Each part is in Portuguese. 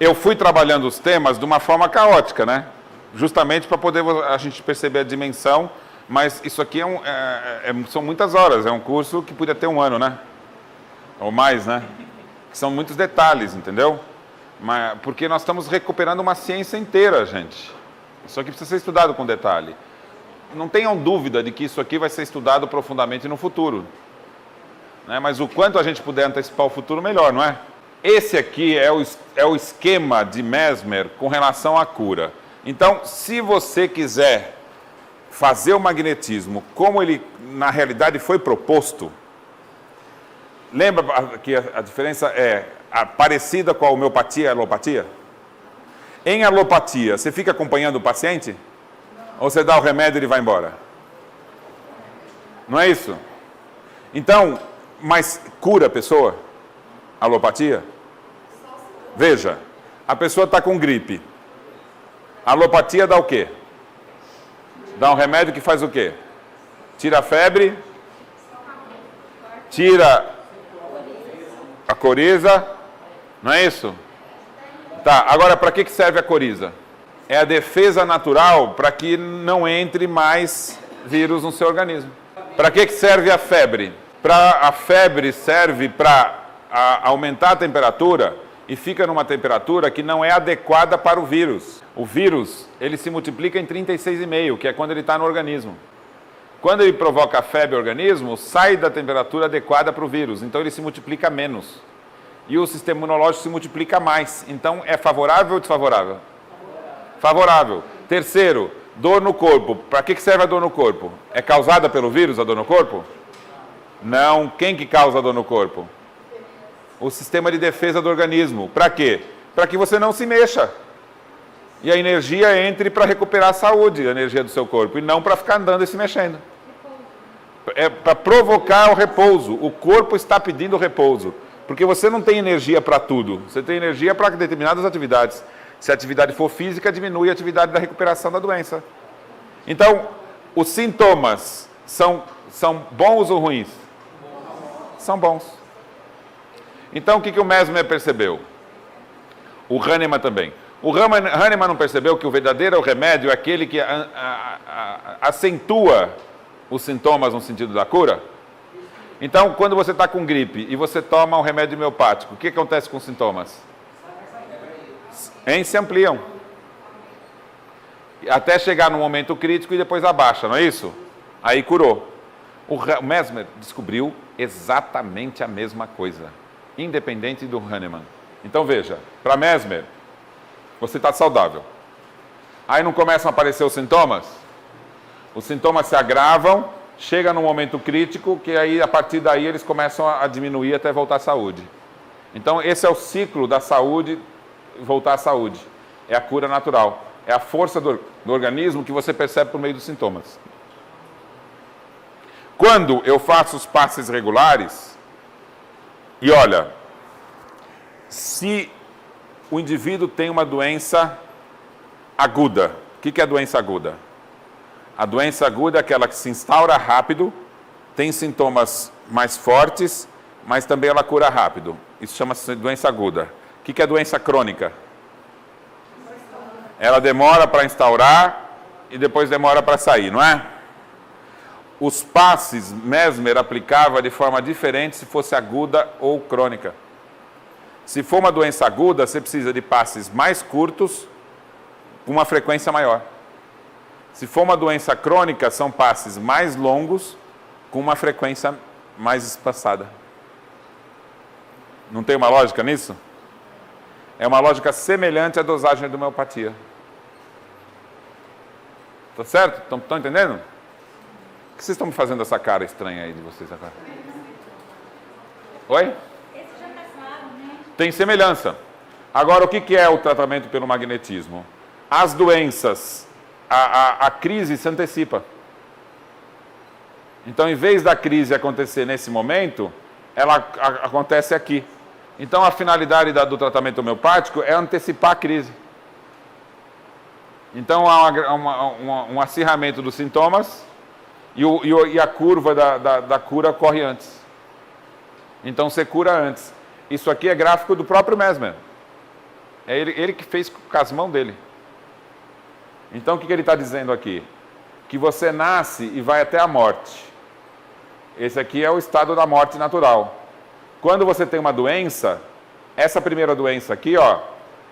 eu fui trabalhando os temas de uma forma caótica, né? Justamente para poder a gente perceber a dimensão, mas isso aqui são muitas horas, é um curso que podia ter 1 ano, né? Ou mais, né? São muitos detalhes, entendeu? Porque nós estamos recuperando uma ciência inteira, gente. Isso aqui precisa ser estudado com detalhe. Não tenham dúvida de que isso aqui vai ser estudado profundamente no futuro. Né? Mas o quanto a gente puder antecipar o futuro, melhor, não é? Esse aqui é o esquema de Mesmer com relação à cura. Então, se você quiser fazer o magnetismo como ele, na realidade, foi proposto, lembra que a diferença é parecida com a homeopatia e a alopatia? Em alopatia, você fica acompanhando o paciente? Ou você dá o remédio e ele vai embora? Não é isso? Então, mas cura a pessoa? Alopatia? Veja, a pessoa está com gripe. A alopatia dá o quê? Dá um remédio que faz o quê? Tira a febre, tira a coriza, não é isso? Tá, agora para que serve a coriza? É a defesa natural para que não entre mais vírus no seu organismo. Para que serve a febre? A febre serve para aumentar a temperatura e fica numa temperatura que não é adequada para o vírus. O vírus, ele se multiplica em 36,5, que é quando ele está no organismo. Quando ele provoca febre no organismo, sai da temperatura adequada para o vírus, então ele se multiplica menos. E o sistema imunológico se multiplica mais. Então, é favorável ou desfavorável? Favorável. Terceiro, dor no corpo. Para que serve a dor no corpo? É causada pelo vírus a dor no corpo? Não. Quem que causa a dor no corpo? O sistema de defesa do organismo. Para quê? Para que você não se mexa. E a energia entre para recuperar a saúde, a energia do seu corpo, e não para ficar andando e se mexendo. É para provocar o repouso. O corpo está pedindo repouso. Porque você não tem energia para tudo. Você tem energia para determinadas atividades. Se a atividade for física, diminui a atividade da recuperação da doença. Então, os sintomas são bons ou ruins? São bons. Então, o que o Mesmer percebeu? O Hahnemann também. O Hahnemann não percebeu que o verdadeiro remédio é aquele que acentua os sintomas no sentido da cura? Então, quando você está com gripe e você toma um remédio homeopático, o que acontece com os sintomas? Se ampliam. Até chegar no momento crítico e depois abaixa, não é isso? Aí curou. O Mesmer descobriu exatamente a mesma coisa, independente do Hahnemann. Então veja, para Mesmer, você está saudável. Aí não começam a aparecer os sintomas se agravam, chega num momento crítico, que aí, a partir daí, eles começam a diminuir até voltar à saúde. Então, esse é o ciclo da saúde, voltar à saúde. É a cura natural. É a força do organismo que você percebe por meio dos sintomas. Quando eu faço os passes regulares, e olha, se o indivíduo tem uma doença aguda, o que é a doença aguda? A doença aguda é aquela que se instaura rápido, tem sintomas mais fortes, mas também ela cura rápido. Isso chama-se doença aguda. O que é doença crônica? Ela demora para instaurar e depois demora para sair, não é? Os passes Mesmer aplicava de forma diferente se fosse aguda ou crônica. Se for uma doença aguda, você precisa de passes mais curtos, com uma frequência maior. Se for uma doença crônica, são passes mais longos, com uma frequência mais espaçada. Não tem uma lógica nisso? É uma lógica semelhante à dosagem da homeopatia. Tá certo? Estão entendendo? Por que vocês estão me fazendo essa cara estranha aí de vocês agora? Oi? Tem semelhança. Agora, o que é o tratamento pelo magnetismo? As doenças, a crise se antecipa. Então, em vez da crise acontecer nesse momento, ela acontece aqui. Então, a finalidade do tratamento homeopático é antecipar a crise. Então, há um acirramento dos sintomas e a curva da cura corre antes. Então, você cura antes. Isso aqui é gráfico do próprio Mesmer. É ele que fez com as mãos dele. Então o que ele está dizendo aqui? Que você nasce e vai até a morte. Esse aqui é o estado da morte natural. Quando você tem uma doença, essa primeira doença aqui, ó,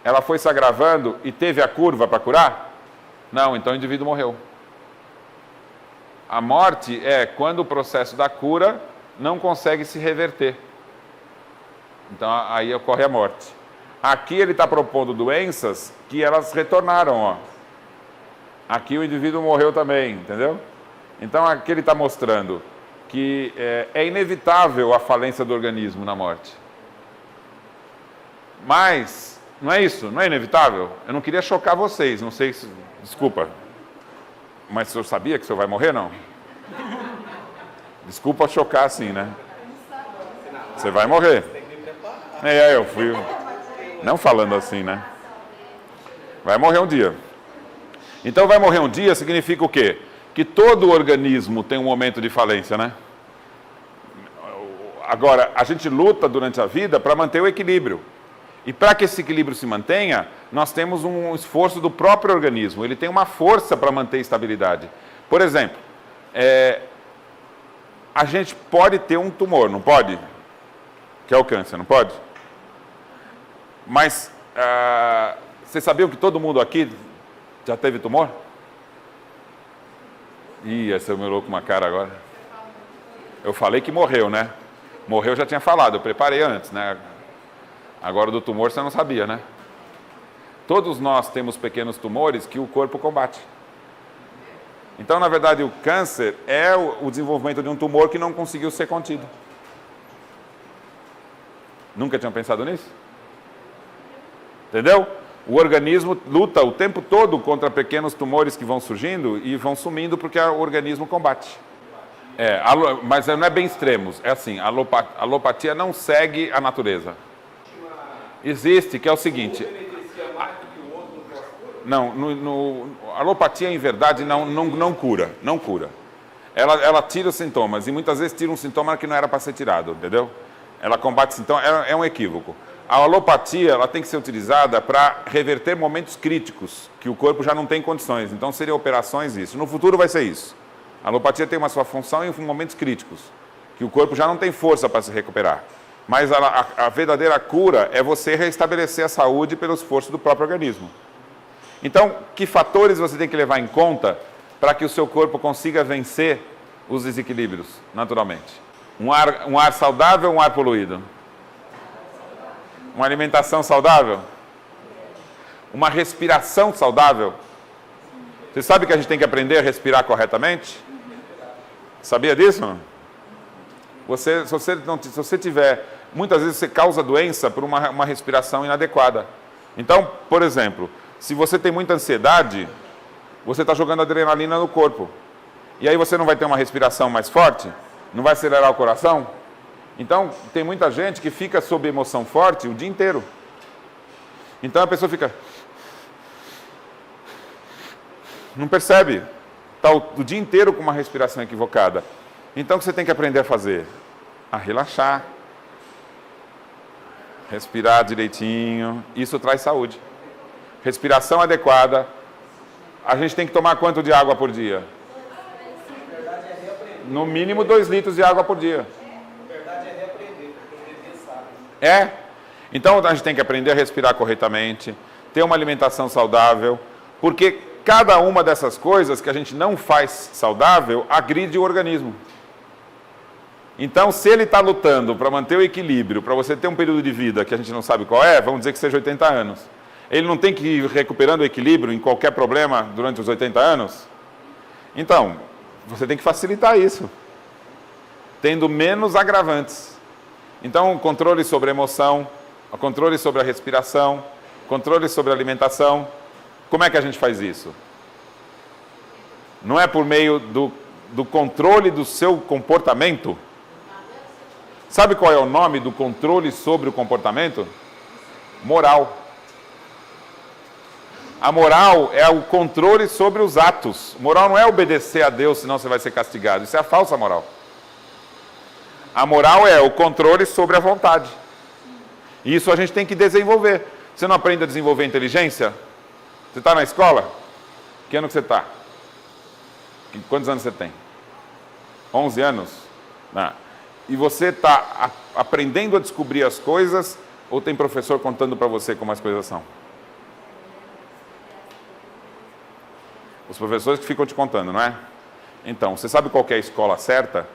ela foi se agravando e teve a curva para curar? Não, então o indivíduo morreu. A morte é quando o processo da cura não consegue se reverter. Então aí ocorre a morte. Aqui ele está propondo doenças que elas retornaram, ó. Aqui o indivíduo morreu também, entendeu? Então aqui ele está mostrando que é inevitável a falência do organismo na morte. Mas, não é isso? Não é inevitável? Eu não queria chocar vocês, não sei se... Desculpa. Mas o senhor sabia que o senhor vai morrer, não? Desculpa chocar assim, né? Você vai morrer. Eu fui... Não falando assim, né? Vai morrer um dia. Então, vai morrer um dia significa o quê? Que todo organismo tem um momento de falência, né? Agora, a gente luta durante a vida para manter o equilíbrio. E para que esse equilíbrio se mantenha, nós temos um esforço do próprio organismo. Ele tem uma força para manter a estabilidade. Por exemplo, a gente pode ter um tumor, não pode? Que é o câncer, não pode? Mas, vocês sabiam que todo mundo aqui já teve tumor? Ih, esse me olhou com uma cara agora. Eu falei que morreu, né? Morreu eu já tinha falado, eu preparei antes, né? Agora do tumor você não sabia, né? Todos nós temos pequenos tumores que o corpo combate. Então, na verdade, o câncer é o desenvolvimento de um tumor que não conseguiu ser contido. Nunca tinham pensado nisso? Entendeu? O organismo luta o tempo todo contra pequenos tumores que vão surgindo e vão sumindo porque o organismo combate. Mas não é bem extremos. É assim, a alopatia não segue a natureza. Existe, que é o seguinte... Não, a alopatia, em verdade, não cura. Não cura. Ela tira os sintomas, e muitas vezes tira um sintoma que não era para ser tirado, entendeu? Ela combate sintomas, é um equívoco. A alopatia, ela tem que ser utilizada para reverter momentos críticos, que o corpo já não tem condições. Então, seriam operações isso. No futuro vai ser isso. A alopatia tem uma sua função em momentos críticos, que o corpo já não tem força para se recuperar. Mas a verdadeira cura é você restabelecer a saúde pelo esforço do próprio organismo. Então, que fatores você tem que levar em conta para que o seu corpo consiga vencer os desequilíbrios, naturalmente? Um ar saudável ou um ar poluído? Uma alimentação saudável? Uma respiração saudável? Você sabe que a gente tem que aprender a respirar corretamente? Sabia disso? Se você tiver... Muitas vezes você causa doença por uma respiração inadequada. Então, por exemplo, se você tem muita ansiedade, você está jogando adrenalina no corpo. E aí você não vai ter uma respiração mais forte? Não vai acelerar o coração? Então, tem muita gente que fica sob emoção forte o dia inteiro. Então a pessoa fica... Não percebe. Está o dia inteiro com uma respiração equivocada. Então o que você tem que aprender a fazer? A relaxar. Respirar direitinho. Isso traz saúde. Respiração adequada. A gente tem que tomar quanto de água por dia? No mínimo 2 litros de água por dia. Então a gente tem que aprender a respirar corretamente, ter uma alimentação saudável, porque cada uma dessas coisas que a gente não faz saudável agride o organismo. Então, se ele está lutando para manter o equilíbrio, para você ter um período de vida que a gente não sabe qual é, vamos dizer que seja 80 anos. Ele não tem que ir recuperando o equilíbrio em qualquer problema durante os 80 anos? Então, você tem que facilitar isso, tendo menos agravantes. Então, controle sobre a emoção, controle sobre a respiração, controle sobre a alimentação. Como é que a gente faz isso? Não é por meio do controle do seu comportamento? Sabe qual é o nome do controle sobre o comportamento? Moral. A moral é o controle sobre os atos. Moral não é obedecer a Deus, senão você vai ser castigado. Isso é a falsa moral. A moral é o controle sobre a vontade. E isso a gente tem que desenvolver. Você não aprende a desenvolver inteligência? Você está na escola? Que ano que você está? Quantos anos você tem? 11 anos? Não. E você está aprendendo a descobrir as coisas ou tem professor contando para você como as coisas são? Os professores que ficam te contando, não é? Então, você sabe qual que é a escola certa?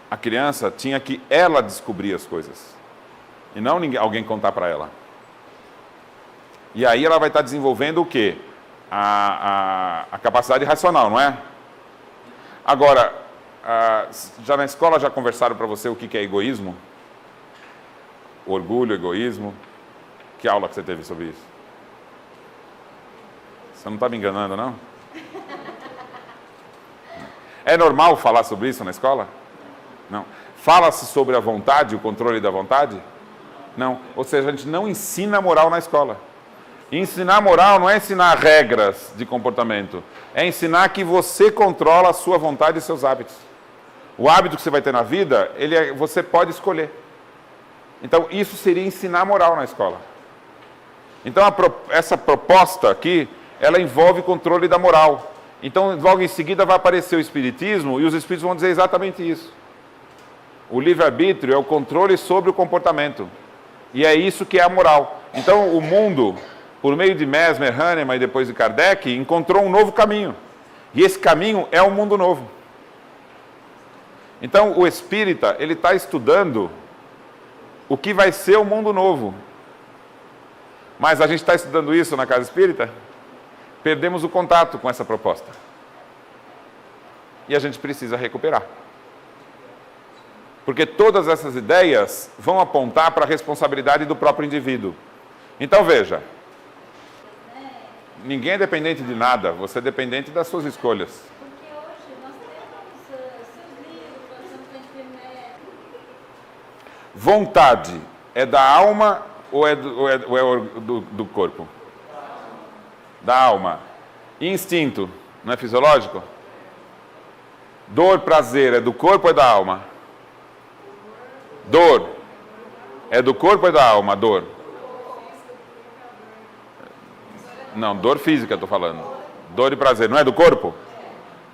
A criança tinha que ela descobrir as coisas. E não alguém contar para ela. E aí ela vai estar desenvolvendo o quê? A capacidade racional, não é? Agora, já na escola já conversaram para você o que é egoísmo? Orgulho, egoísmo. Que aula que você teve sobre isso? Você não está me enganando, não? É normal falar sobre isso na escola? Não. Fala-se sobre a vontade, o controle da vontade? Não. Ou seja, a gente não ensina moral na escola. Ensinar moral não é ensinar regras de comportamento. É ensinar que você controla a sua vontade e seus hábitos. O hábito que você vai ter na vida, você pode escolher. Então, isso seria ensinar moral na escola. Então, essa proposta aqui, ela envolve controle da moral. Então, logo em seguida vai aparecer o Espiritismo e os Espíritos vão dizer exatamente isso. O livre-arbítrio é o controle sobre o comportamento. E é isso que é a moral. Então, o mundo, por meio de Mesmer, Hahnemann e depois de Kardec, encontrou um novo caminho. E esse caminho é um mundo novo. Então, o espírita, ele está estudando o que vai ser o mundo novo. Mas a gente está estudando isso na casa espírita? Perdemos o contato com essa proposta. E a gente precisa recuperar. Porque todas essas ideias vão apontar para a responsabilidade do próprio indivíduo. Então veja, ninguém é dependente de nada, você é dependente das suas escolhas. Porque hoje nós temos seus livros, nós estamos na internet. Vontade é da alma ou é do corpo? Da alma. Instinto, não é fisiológico? Dor, prazer, é do corpo ou é da alma? Dor. É do corpo ou é da alma? Dor. Não, dor física eu estou falando. Dor e prazer, não é do corpo?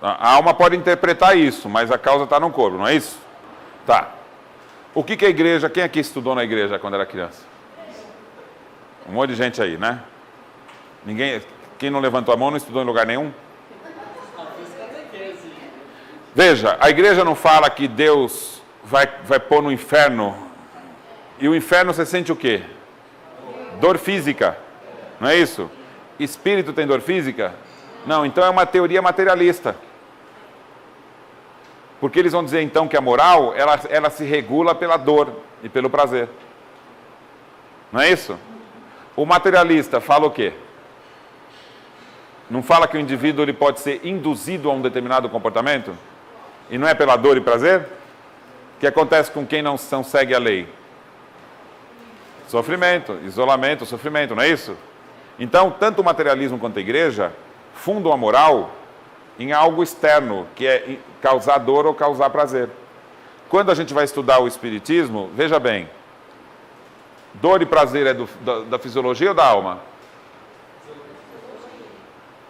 A alma pode interpretar isso, mas a causa está no corpo, não é isso? Tá. O que é a igreja? Quem aqui estudou na igreja quando era criança? Um monte de gente aí, né? Ninguém... Quem não levantou a mão não estudou em lugar nenhum? Veja, a igreja não fala que Deus vai pôr no inferno. E o inferno você sente o quê? Dor física. Não é isso? Espírito tem dor física? Não, então é uma teoria materialista. Porque eles vão dizer então que a moral, ela se regula pela dor e pelo prazer. Não é isso? O materialista fala o quê? Não fala que o indivíduo ele pode ser induzido a um determinado comportamento? E não é pela dor e prazer? O que acontece com quem não segue a lei? Sofrimento, isolamento, sofrimento, não é isso? Então, tanto o materialismo quanto a igreja fundam a moral em algo externo, que é causar dor ou causar prazer. Quando a gente vai estudar o Espiritismo, veja bem, dor e prazer é da fisiologia ou da alma?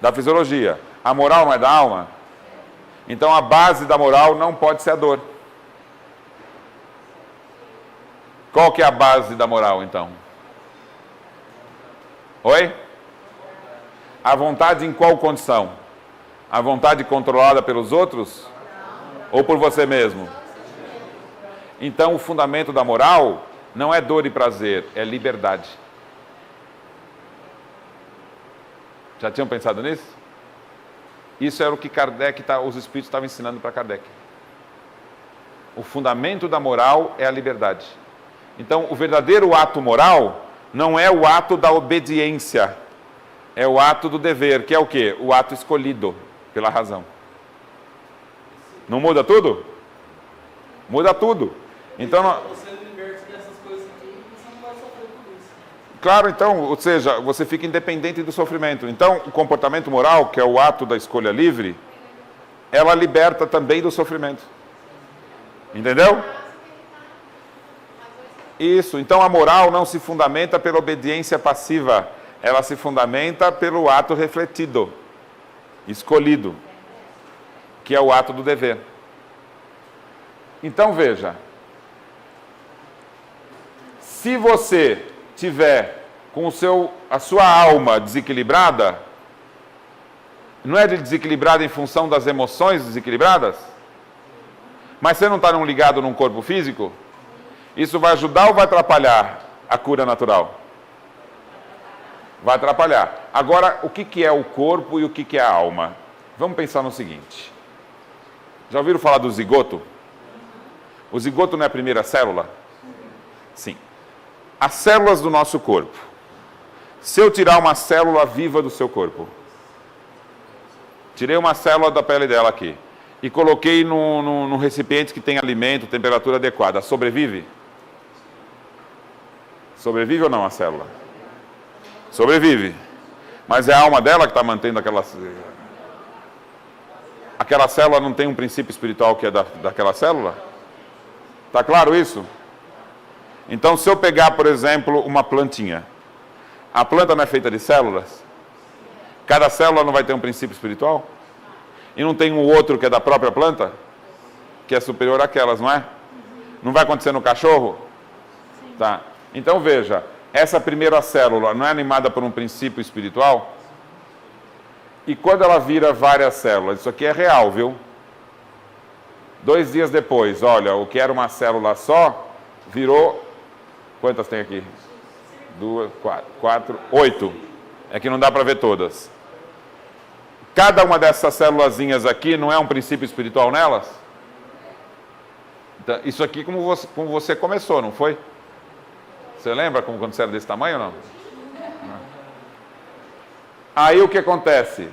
Da fisiologia. A moral não é da alma? Então a base da moral não pode ser a dor. Qual que é a base da moral, então? Oi? A vontade em qual condição? A vontade controlada pelos outros? Ou por você mesmo? Então o fundamento da moral não é dor e prazer, é liberdade. Já tinham pensado nisso? Isso era o que Kardec, os espíritos estavam ensinando para Kardec. O fundamento da moral é a liberdade. Então, o verdadeiro ato moral não é o ato da obediência, é o ato do dever, que é o quê? O ato escolhido pela razão. Não muda tudo? Muda tudo. Então, você liberte dessas coisas aqui, você não vai sofrer por isso. Claro, então, ou seja, você fica independente do sofrimento. Então, o comportamento moral, que é o ato da escolha livre, ela liberta também do sofrimento. Entendeu? Isso, então a moral não se fundamenta pela obediência passiva, ela se fundamenta pelo ato refletido, escolhido, que é o ato do dever. Então veja, se você tiver com a sua alma desequilibrada, não é desequilibrada em função das emoções desequilibradas? Mas você não está ligado num corpo físico? Isso vai ajudar ou vai atrapalhar a cura natural? Vai atrapalhar. Agora, o que é o corpo e o que é a alma? Vamos pensar no seguinte. Já ouviram falar do zigoto? O zigoto não é a primeira célula? Sim. As células do nosso corpo. Se eu tirar uma célula viva do seu corpo, tirei uma célula da pele dela aqui e coloquei num recipiente que tem alimento, temperatura adequada, sobrevive? Sobrevive ou não a célula? Sobrevive. Mas é a alma dela que está mantendo aquela... Aquela célula não tem um princípio espiritual que é daquela célula? Está claro isso? Então, se eu pegar, por exemplo, uma plantinha, a planta não é feita de células? Cada célula não vai ter um princípio espiritual? E não tem um outro que é da própria planta? Que é superior àquelas, não é? Não vai acontecer no cachorro? Tá. Então veja, essa primeira célula não é animada por um princípio espiritual? E quando ela vira várias células, isso aqui é real, viu? 2 dias depois, olha, o que era uma célula só, virou... Quantas tem aqui? 2, 4, 8. É que não dá para ver todas. Cada uma dessas célulazinhas aqui não é um princípio espiritual nelas? Então, isso aqui como você começou, não foi? Você lembra quando você era desse tamanho ou não? Aí o que acontece?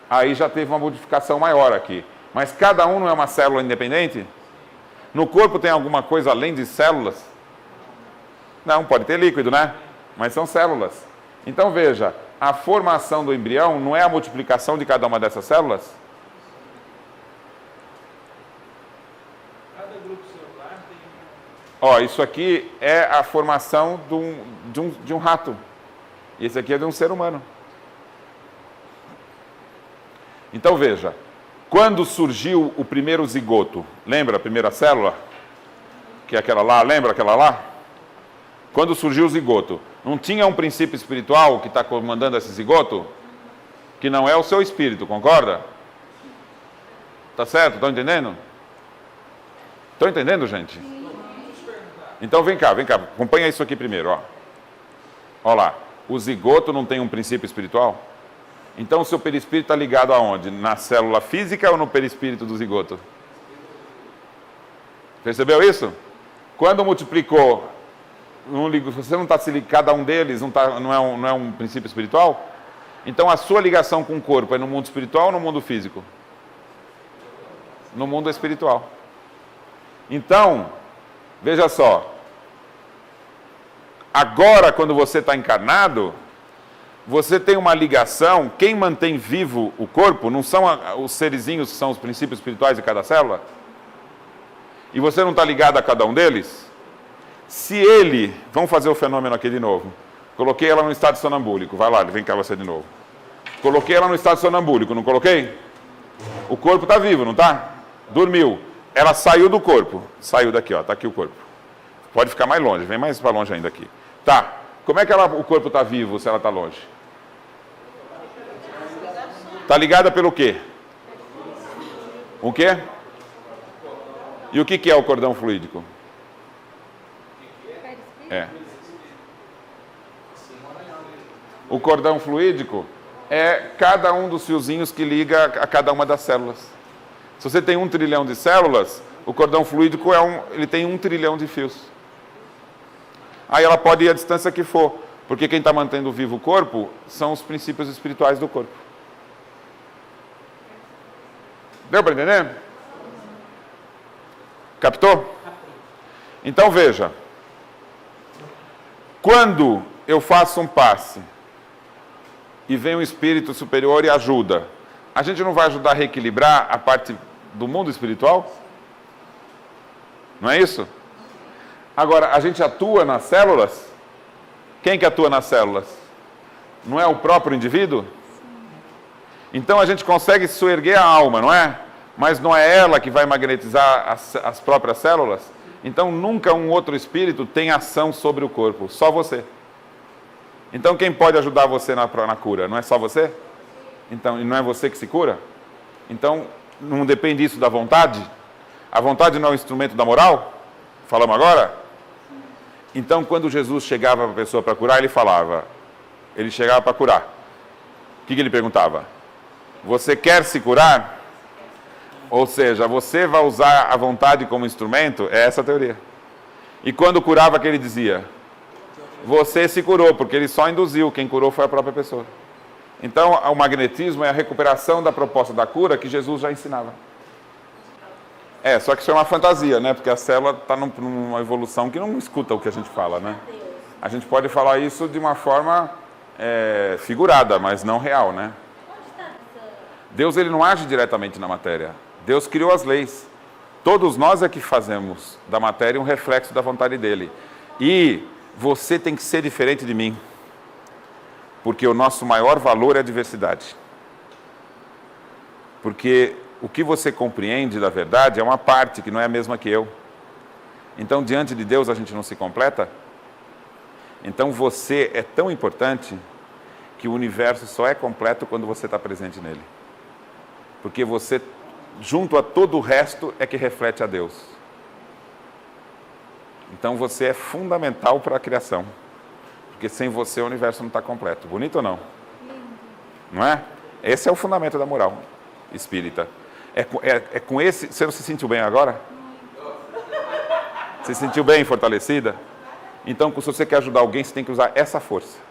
Aí já teve uma modificação maior aqui. Mas cada um não é uma célula independente? No corpo tem alguma coisa além de células? Não, pode ter líquido, né? Mas são células. Então veja, a formação do embrião não é a multiplicação de cada uma dessas células? Cada grupo celular tem... Ó, isso aqui é a formação de um rato. E esse aqui é de um ser humano. Então veja, quando surgiu o primeiro zigoto, lembra a primeira célula? Que é aquela lá, lembra aquela lá? Quando surgiu o zigoto, não tinha um princípio espiritual que está comandando esse zigoto? Que não é o seu espírito, concorda? Tá certo? Estão entendendo? Estão entendendo, gente? Então vem cá, acompanha isso aqui primeiro, ó. Olha lá, o zigoto não tem um princípio espiritual? Então o seu perispírito está ligado aonde? Na célula física ou no perispírito do zigoto? Percebeu isso? Quando multiplicou, você não está se ligando, cada um deles não é um princípio espiritual? Então a sua ligação com o corpo é no mundo espiritual ou no mundo físico? No mundo espiritual. Então, veja só, agora quando você está encarnado, você tem uma ligação, quem mantém vivo o corpo não são os serizinhos que são os princípios espirituais de cada célula? E você não está ligado a cada um deles? Se ele, vamos fazer o fenômeno aqui de novo, coloquei ela no estado sonambúlico, vai lá, vem cá você de novo. Coloquei ela no estado sonambúlico, não coloquei? O corpo está vivo, não está? Dormiu. Ela saiu do corpo, saiu daqui, ó, está aqui o corpo. Pode ficar mais longe, vem mais para longe ainda aqui. Tá, como é que o corpo está vivo se ela está longe? Está ligada pelo quê? O quê? E o que é o cordão fluídico? É. O cordão fluídico é cada um dos fiozinhos que liga a cada uma das células. Se você tem 1 trilhão de células, o cordão fluídico ele tem 1 trilhão de fios. Aí ela pode ir à distância que for, porque quem está mantendo vivo o corpo são os princípios espirituais do corpo. Deu para entender? Captou? Então veja, quando eu faço um passe e vem um espírito superior e ajuda, a gente não vai ajudar a reequilibrar a parte do mundo espiritual? Não é isso? Agora, a gente atua nas células? Quem que atua nas células? Não é o próprio indivíduo? Então a gente consegue soerguer a alma, não é? Mas não é ela que vai magnetizar as próprias células? Então nunca um outro espírito tem ação sobre o corpo, só você. Então quem pode ajudar você na cura? Não é só você? Então, e não é você que se cura? Então não depende isso da vontade? A vontade não é o instrumento da moral? Falamos agora? Então quando Jesus chegava para a pessoa para curar, ele chegava para curar. O que ele perguntava? Você quer se curar? Ou seja, você vai usar a vontade como instrumento? É essa a teoria. E quando curava, que ele dizia? Você se curou, porque ele só induziu, quem curou foi a própria pessoa. Então, o magnetismo é a recuperação da proposta da cura que Jesus já ensinava. Só que isso é uma fantasia, né? Porque a célula está numa evolução que não escuta o que a gente fala, né? A gente pode falar isso de uma forma figurada, mas não real, né? Deus, ele não age diretamente na matéria. Deus criou as leis. Todos nós é que fazemos da matéria um reflexo da vontade dele. E você tem que ser diferente de mim. Porque o nosso maior valor é a diversidade. Porque o que você compreende da verdade é uma parte que não é a mesma que eu. Então, diante de Deus, a gente não se completa? Então, você é tão importante que o universo só é completo quando você está presente nele. Porque você, junto a todo o resto, é que reflete a Deus. Então você é fundamental para a criação. Porque sem você o universo não está completo. Bonito ou não? Não é? Esse é o fundamento da moral espírita. É com esse... Você não se sentiu bem agora? Você se sentiu bem, fortalecida? Então, se você quer ajudar alguém, você tem que usar essa força.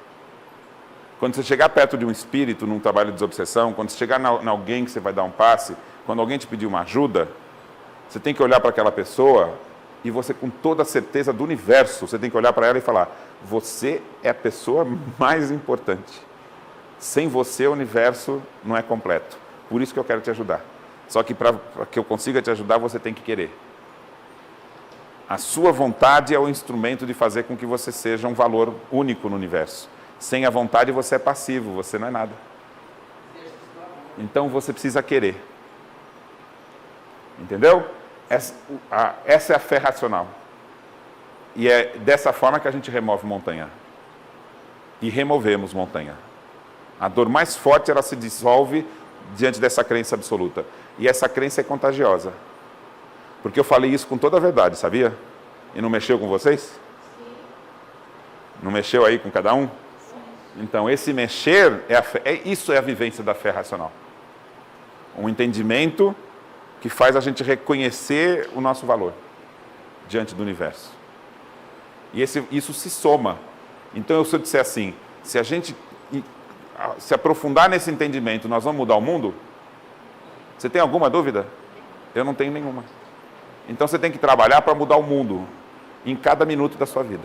Quando você chegar perto de um espírito, num trabalho de desobsessão, quando você chegar em alguém que você vai dar um passe, quando alguém te pedir uma ajuda, você tem que olhar para aquela pessoa e você, com toda a certeza do universo, você tem que olhar para ela e falar: você é a pessoa mais importante. Sem você, o universo não é completo. Por isso que eu quero te ajudar. Só que para que eu consiga te ajudar, você tem que querer. A sua vontade é o instrumento de fazer com que você seja um valor único no universo. Sem a vontade, você é passivo, você não é nada. Então, você precisa querer. Entendeu? Essa é a fé racional. E é dessa forma que a gente remove montanha. E removemos montanha. A dor mais forte, ela se dissolve diante dessa crença absoluta. E essa crença é contagiosa. Porque eu falei isso com toda a verdade, sabia? E não mexeu com vocês? Sim. Não mexeu aí com cada um? Sim. Então, esse mexer, isso é a vivência da fé racional. Um entendimento que faz a gente reconhecer o nosso valor diante do universo. E isso se soma. Então, se eu disser assim, se a gente se aprofundar nesse entendimento, nós vamos mudar o mundo? Você tem alguma dúvida? Eu não tenho nenhuma. Então, você tem que trabalhar para mudar o mundo em cada minuto da sua vida.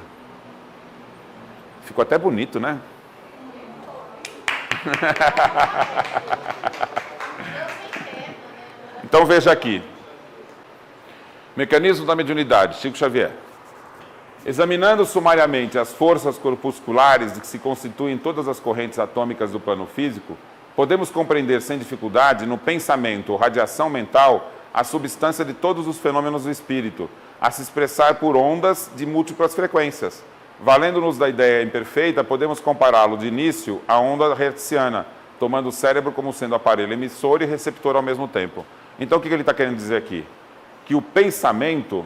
Ficou até bonito, né? Então veja aqui. Mecanismo da mediunidade, Chico Xavier. Examinando sumariamente as forças corpusculares de que se constituem todas as correntes atômicas do plano físico, podemos compreender sem dificuldade, no pensamento ou radiação mental, a substância de todos os fenômenos do espírito, a se expressar por ondas de múltiplas frequências. Valendo-nos da ideia imperfeita, podemos compará-lo de início à onda hertziana, tomando o cérebro como sendo aparelho emissor e receptor ao mesmo tempo. Então, o que ele está querendo dizer aqui? Que o pensamento,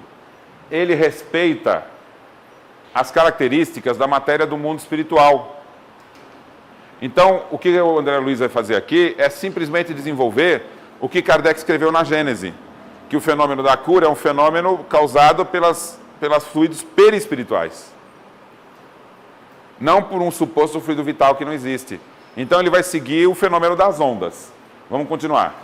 ele respeita as características da matéria do mundo espiritual. Então, o que o André Luiz vai fazer aqui é simplesmente desenvolver o que Kardec escreveu na Gênese, que o fenômeno da cura é um fenômeno causado pelas fluidos perispirituais. Não por um suposto fluido vital que não existe. Então ele vai seguir o fenômeno das ondas. Vamos continuar.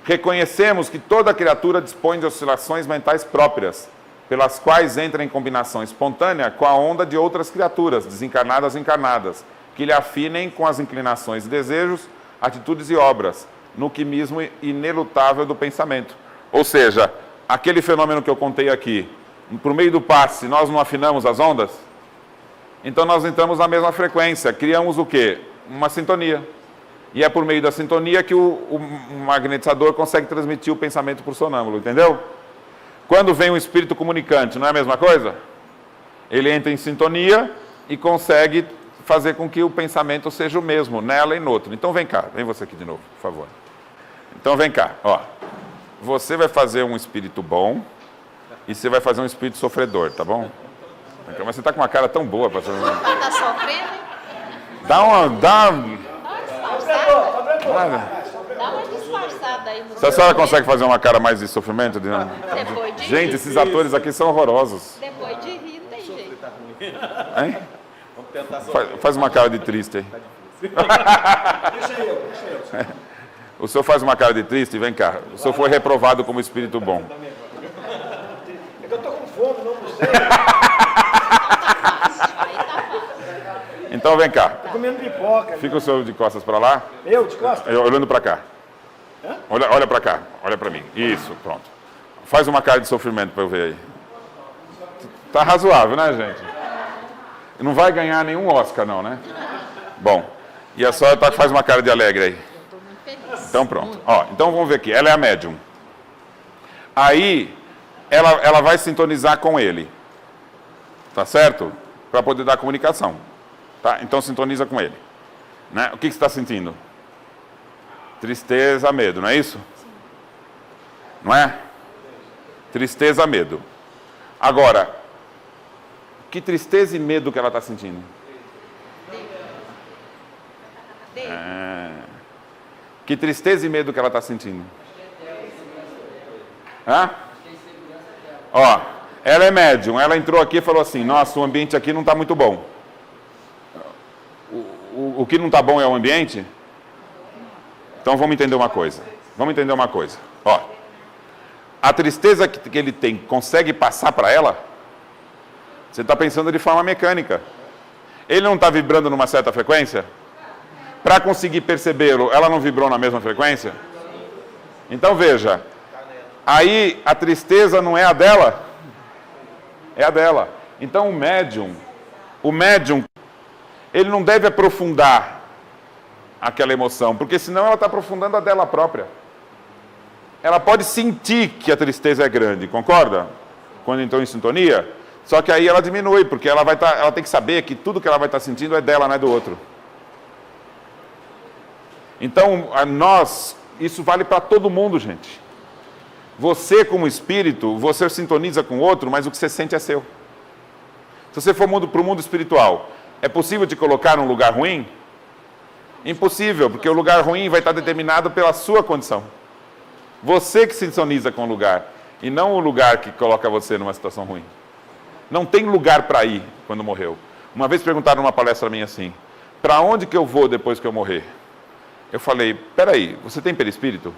Reconhecemos que toda criatura dispõe de oscilações mentais próprias, pelas quais entra em combinação espontânea com a onda de outras criaturas, desencarnadas e encarnadas, que lhe afinem com as inclinações e desejos, atitudes e obras, no quimismo inelutável do pensamento. Ou seja, aquele fenômeno que eu contei aqui, por meio do passe, nós não afinamos as ondas, então nós entramos na mesma frequência, criamos o quê? Uma sintonia. E é por meio da sintonia que o magnetizador consegue transmitir o pensamento para o sonâmbulo, entendeu? Quando vem um espírito comunicante, não é a mesma coisa? Ele entra em sintonia e consegue fazer com que o pensamento seja o mesmo, nela e no outro. Então vem cá, vem você aqui de novo, por favor. Então vem cá, ó. Você vai fazer um espírito bom e você vai fazer um espírito sofredor, tá bom? Mas você tá com uma cara tão boa para fazer. Tá sofrendo, hein? Dá uma Dá uma disfarçada aí no Se a senhora consegue fazer uma cara mais de sofrimento? Depois de Gente, rir. esses atores aqui são horrorosos. Depois de rir, não tem jeito. Hein? Faz uma cara de triste aí. Deixa eu. O senhor faz uma cara de triste, vem cá. O senhor foi reprovado como espírito bom. É que eu tô com fome, não sei. Então vem cá. Tô comendo pipoca. Fica o senhor de costas para lá, Eu, de costas? olhando para cá. Olha para cá, olha para mim. Isso, pronto. Faz uma cara de sofrimento para eu ver aí. Tá razoável, né, gente? Não vai ganhar nenhum Oscar, não, né? Bom, e a senhora faz uma cara de alegre aí. Tô muito feliz. Então pronto. Ó, então vamos ver aqui. Ela é a médium. Aí, ela vai sintonizar com ele. Tá certo? Para poder dar comunicação. Tá? Então sintoniza com ele. Né? O que você está sentindo? Tristeza, medo, não é isso? Não é? Tristeza, medo. Agora, que tristeza e medo que ela está sentindo? Que tristeza e medo que ela está sentindo? Hã? Ó, ela é médium, ela entrou aqui e falou assim, nossa, o ambiente aqui não está muito bom. O que não está bom é o ambiente? Então vamos entender uma coisa. Ó, a tristeza que ele tem consegue passar para ela? Você está pensando de forma mecânica. Ele não está vibrando numa certa frequência? Para conseguir percebê-lo, ela não vibrou na mesma frequência? Então veja, aí a tristeza não é a dela? É a dela. Então o médium, ele não deve aprofundar aquela emoção, porque senão ela está aprofundando a dela própria. Ela pode sentir que a tristeza é grande, concorda? Quando entrou em sintonia, só que aí ela diminui, porque ela tem que saber que tudo que ela vai estar sentindo é dela, não é do outro. Então, isso vale para todo mundo, gente. Você, como espírito, você sintoniza com o outro, mas o que você sente é seu. Se você for para o mundo espiritual, é possível te colocar num lugar ruim? Impossível, porque o lugar ruim vai estar determinado pela sua condição. Você que sintoniza com o lugar, e não o lugar que coloca você numa situação ruim. Não tem lugar para ir quando morreu. Uma vez perguntaram numa palestra minha assim, para onde que eu vou depois que eu morrer? Eu falei, peraí, você tem perispírito?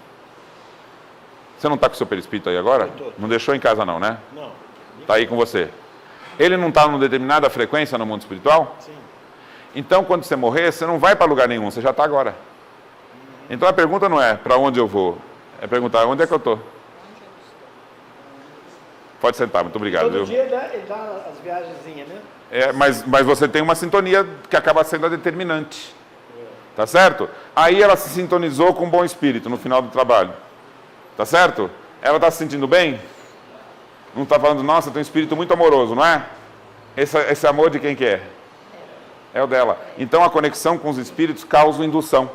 Você não está com o seu perispírito aí agora? Não deixou em casa não, né? Não. Está aí com você. Ele não está numa determinada frequência no mundo espiritual? Sim. Então, quando você morrer, você não vai para lugar nenhum, você já está agora. Então, a pergunta não é para onde eu vou, é perguntar onde é que eu estou. Pode sentar, muito obrigado. Todo Viu? dia ele dá as viagenzinhas, né? Mas você tem uma sintonia que acaba sendo a determinante. Tá certo? Aí ela se sintonizou com um bom espírito no final do trabalho. Tá certo? Ela está se sentindo bem? Não está falando, nossa, tem um espírito muito amoroso, não é? Esse amor de quem que é? É o dela. Então a conexão com os espíritos causa indução.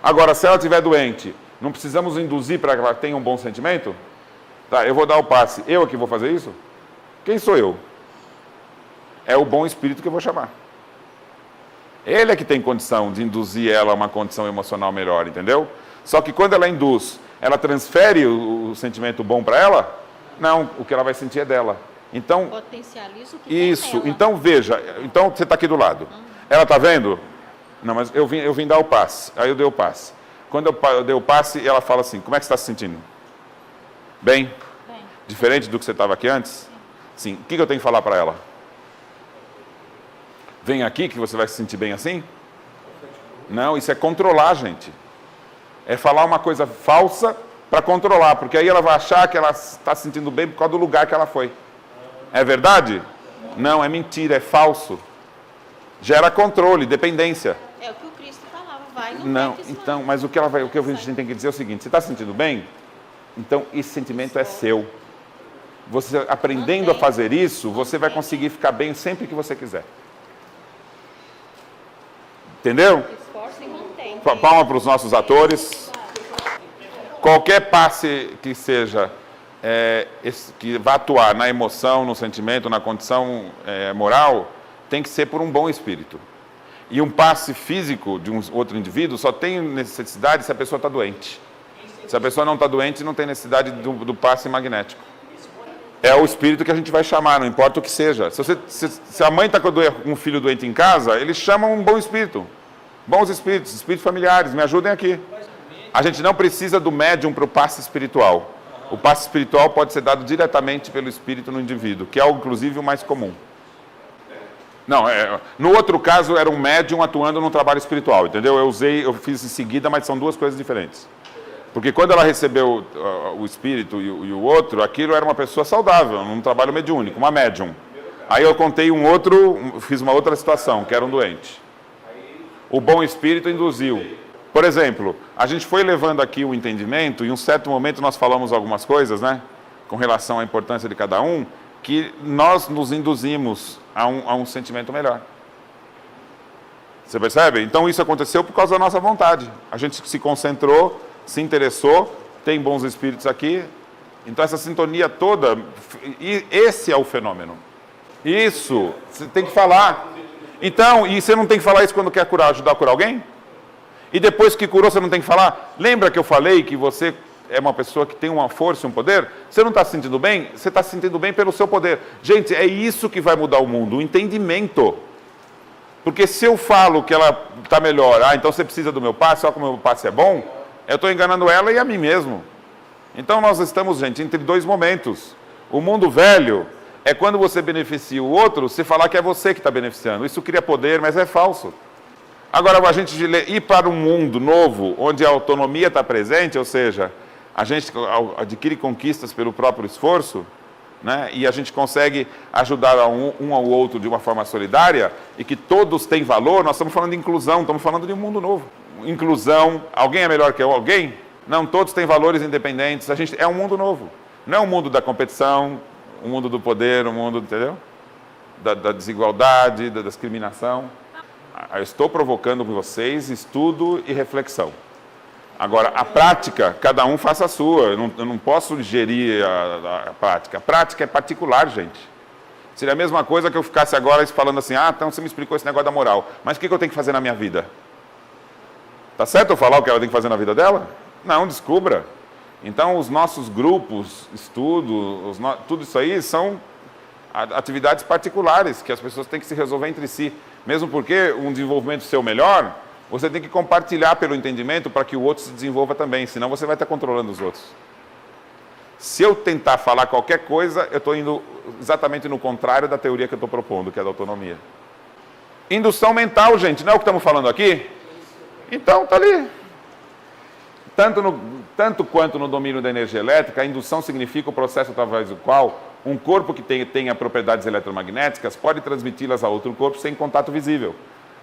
Agora, se ela estiver doente, não precisamos induzir para que ela tenha um bom sentimento? Tá, eu vou dar o passe. Eu aqui vou fazer isso? Quem sou eu? É o bom espírito que eu vou chamar. Ele é que tem condição de induzir ela a uma condição emocional melhor, entendeu? Só que quando ela induz, ela transfere o sentimento bom para ela? Não, o que ela vai sentir é dela. Então, Potencializa o que tem isso. nela. Então veja, então você está aqui do lado. Ela está vendo? Não, mas eu vim dar o passe. Aí eu dei o passe. Quando eu dei o passe, ela fala assim, como é que você está se sentindo? Bem? Bem. Diferente do que você estava aqui antes? Sim. O que eu tenho que falar para ela? Vem aqui que você vai se sentir bem assim? Não, isso é controlar, gente. É falar uma coisa falsa para controlar, porque aí ela vai achar que ela está se sentindo bem por causa do lugar que ela foi. É verdade? Não, é mentira, é falso. Gera controle, dependência. É o que o Cristo falava, vai, não Não, peques mais. então, mas o que a gente tem que dizer é o seguinte, você está se sentindo bem? Então, esse sentimento é seu. Você aprendendo a fazer isso, você vai conseguir ficar bem sempre que você quiser. Entendeu? Esforço e mantém. Palma para os nossos atores. Qualquer passe que seja, que vá atuar na emoção, no sentimento, na condição moral, tem que ser por um bom espírito. E um passe físico de um outro indivíduo só tem necessidade se a pessoa está doente. Se a pessoa não está doente, não tem necessidade do passe magnético. É o espírito que a gente vai chamar, não importa o que seja. Se a mãe está com um filho doente em casa, eles chamam um bom espírito. Bons espíritos, espíritos familiares, me ajudem aqui. A gente não precisa do médium para o passe espiritual. O passe espiritual pode ser dado diretamente pelo espírito no indivíduo, que é inclusive o mais comum. Não, no outro caso era um médium atuando num trabalho espiritual, entendeu? Eu fiz em seguida, mas são duas coisas diferentes. Porque quando ela recebeu o espírito e o outro, aquilo era uma pessoa saudável, num trabalho mediúnico, uma médium. Aí eu contei fiz uma outra situação, que era um doente. O bom espírito induziu. Por exemplo, a gente foi levando aqui o entendimento, e em um certo momento nós falamos algumas coisas, né? Com relação à importância de cada um, que nós nos induzimos a um sentimento melhor. Você percebe? Então isso aconteceu por causa da nossa vontade. A gente se concentrou, se interessou, tem bons espíritos aqui. Então essa sintonia toda, e esse é o fenômeno. Isso, você tem que falar. Então, e você não tem que falar isso quando quer ajudar a curar alguém? E depois que curou, você não tem que falar? Lembra que eu falei que você é uma pessoa que tem uma força e um poder? Você não está se sentindo bem? Você está se sentindo bem pelo seu poder. Gente, é isso que vai mudar o mundo, o entendimento. Porque se eu falo que ela está melhor, então você precisa do meu passe, só que o meu passe é bom, eu estou enganando ela e a mim mesmo. Então nós estamos, gente, entre dois momentos. O mundo velho é quando você beneficia o outro, você falar que é você que está beneficiando. Isso cria poder, mas é falso. Agora, a gente ir para um mundo novo, onde a autonomia está presente, ou seja, a gente adquire conquistas pelo próprio esforço, né? E a gente consegue ajudar um ao outro de uma forma solidária, e que todos têm valor, nós estamos falando de inclusão, estamos falando de um mundo novo. Inclusão, alguém é melhor que alguém? Não, todos têm valores independentes, é um mundo novo. Não é um mundo da competição, um mundo do poder, um mundo, entendeu? Da desigualdade, da discriminação. Eu estou provocando com vocês estudo e reflexão. Agora, a prática, cada um faça a sua. Eu não posso gerir a prática. A prática é particular, gente. Seria a mesma coisa que eu ficasse agora falando assim, então você me explicou esse negócio da moral. Mas o que eu tenho que fazer na minha vida? Tá certo eu falar o que ela tem que fazer na vida dela? Não, descubra. Então, os nossos grupos, estudo, tudo isso aí são atividades particulares que as pessoas têm que se resolver entre si. Mesmo porque um desenvolvimento seu melhor, você tem que compartilhar pelo entendimento para que o outro se desenvolva também, senão você vai estar controlando os outros. Se eu tentar falar qualquer coisa, eu estou indo exatamente no contrário da teoria que eu estou propondo, que é da autonomia. Indução mental, gente, não é o que estamos falando aqui? Então, está ali. Tanto quanto no domínio da energia elétrica, a indução significa o processo através do qual um corpo que tenha propriedades eletromagnéticas pode transmiti-las a outro corpo sem contato visível.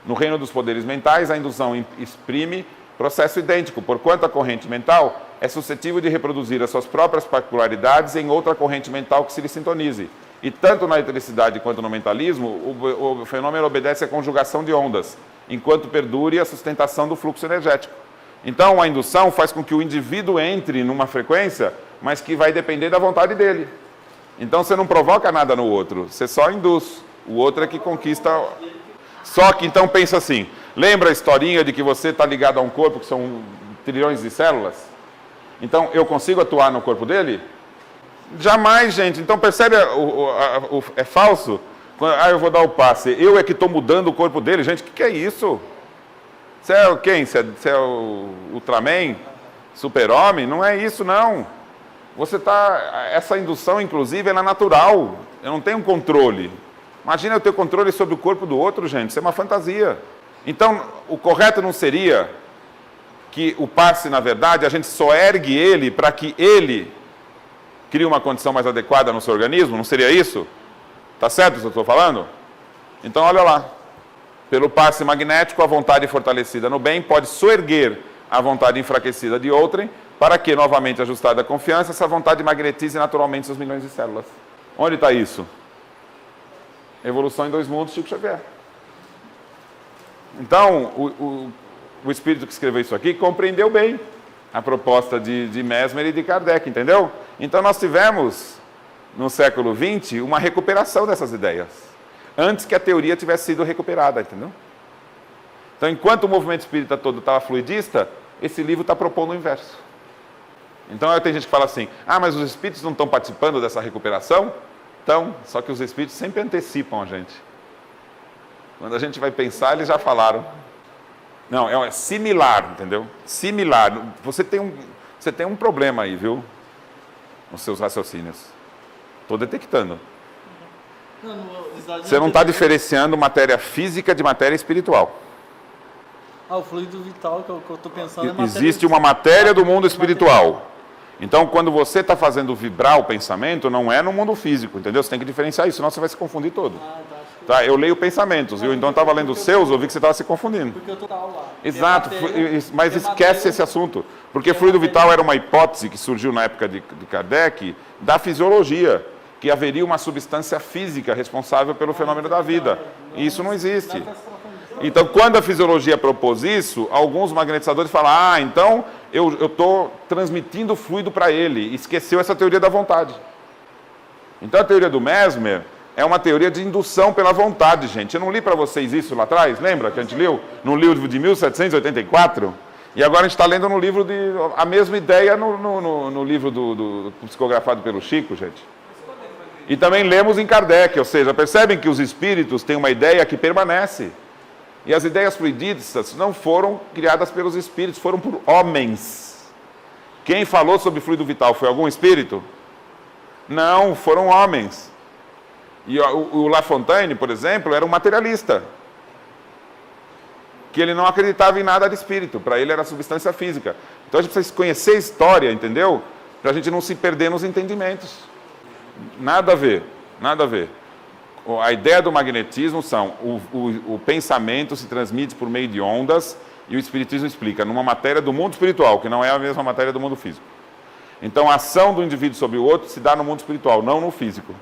No reino dos poderes mentais, a indução exprime processo idêntico, porquanto a corrente mental é suscetível de reproduzir as suas próprias particularidades em outra corrente mental que se lhe sintonize. E tanto na eletricidade quanto no mentalismo, o fenômeno obedece à conjugação de ondas, enquanto perdure a sustentação do fluxo energético. Então, a indução faz com que o indivíduo entre numa frequência, mas que vai depender da vontade dele. Então, você não provoca nada no outro, você só induz. O outro é que conquista. Só que, então, pensa assim, lembra a historinha de que você está ligado a um corpo que são trilhões de células? Então, eu consigo atuar no corpo dele? Jamais, gente. Então, percebe, é falso? Eu vou dar o passe. Eu é que estou mudando o corpo dele. Gente, o que é isso? Você é quem? Você é o Ultraman? Super-Homem? Não é isso, não. Essa indução, inclusive, ela é natural. Eu não tenho um controle. Imagina eu ter controle sobre o corpo do outro, gente. Isso é uma fantasia. Então, o correto não seria que o passe, na verdade, a gente só ergue ele para que ele crie uma condição mais adequada no seu organismo? Não seria isso? Tá certo o que eu estou falando? Então, olha lá. Pelo passe magnético, a vontade fortalecida no bem pode soerguer a vontade enfraquecida de outrem, para que, novamente ajustada a confiança, essa vontade magnetize naturalmente seus milhões de células. Onde está isso? Evolução em 2 mundos, Chico Xavier. Então, o espírito que escreveu isso aqui compreendeu bem a proposta de Mesmer e de Kardec, entendeu? Então, nós tivemos, no século XX, uma recuperação dessas ideias, antes que a teoria tivesse sido recuperada, entendeu? Então, enquanto o movimento espírita todo estava fluidista, esse livro está propondo o inverso. Então, tem gente que fala assim, mas os espíritos não estão participando dessa recuperação? Então, só que os espíritos sempre antecipam a gente. Quando a gente vai pensar, eles já falaram. Não, é similar, entendeu? Similar. Você tem um problema aí, viu? Nos seus raciocínios. Estou detectando. Você não está diferenciando matéria física de matéria espiritual. O fluido vital que eu estou pensando é matéria... Existe uma matéria do mundo espiritual. Então, quando você está fazendo vibrar o pensamento, não é no mundo físico, entendeu? Você tem que diferenciar isso, senão você vai se confundir todo. Tá? Eu leio pensamentos, viu? Então eu estava lendo os seus, eu vi que você estava se confundindo. Porque eu estou lá. Exato, mas esquece esse assunto. Porque fluido vital era uma hipótese que surgiu na época de Kardec da fisiologia, que haveria uma substância física responsável pelo fenômeno da vida. E isso não existe. Então, quando a fisiologia propôs isso, alguns magnetizadores falam, então eu estou transmitindo fluido para ele. Esqueceu essa teoria da vontade. Então, a teoria do Mesmer é uma teoria de indução pela vontade, gente. Eu não li para vocês isso lá atrás, lembra que a gente leu? No livro de 1784? E agora a gente está lendo no livro de... a mesma ideia no livro do psicografado pelo Chico, gente. E também lemos em Kardec, ou seja, percebem que os espíritos têm uma ideia que permanece. E as ideias fluidistas não foram criadas pelos espíritos, foram por homens. Quem falou sobre fluido vital foi algum espírito? Não, foram homens. E o La Fontaine, por exemplo, era um materialista. Que ele não acreditava em nada de espírito, para ele era substância física. Então a gente precisa conhecer a história, entendeu? Para a gente não se perder nos entendimentos. Nada a ver, nada a ver. A ideia do magnetismo são o pensamento se transmite por meio de ondas e o espiritismo explica numa matéria do mundo espiritual, que não é a mesma matéria do mundo físico. Então a ação do indivíduo sobre o outro se dá no mundo espiritual, não no físico.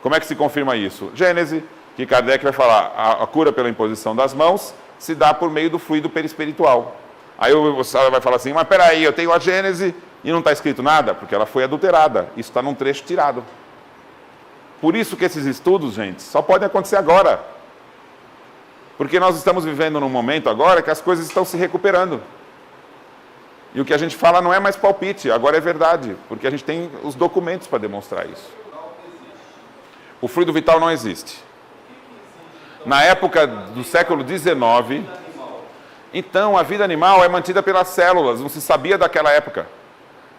Como é que se confirma isso? Gênese, que Kardec vai falar, a cura pela imposição das mãos se dá por meio do fluido perispiritual. Aí você vai falar assim, mas peraí, eu tenho a Gênese e não está escrito nada, porque ela foi adulterada. Isso está num trecho tirado. Por isso que esses estudos, gente, só podem acontecer agora. Porque nós estamos vivendo num momento agora que as coisas estão se recuperando. E o que a gente fala não é mais palpite, agora é verdade, porque a gente tem os documentos para demonstrar isso. O fluido vital não existe. Na época do século XIX, então a vida animal é mantida pelas células, não se sabia daquela época.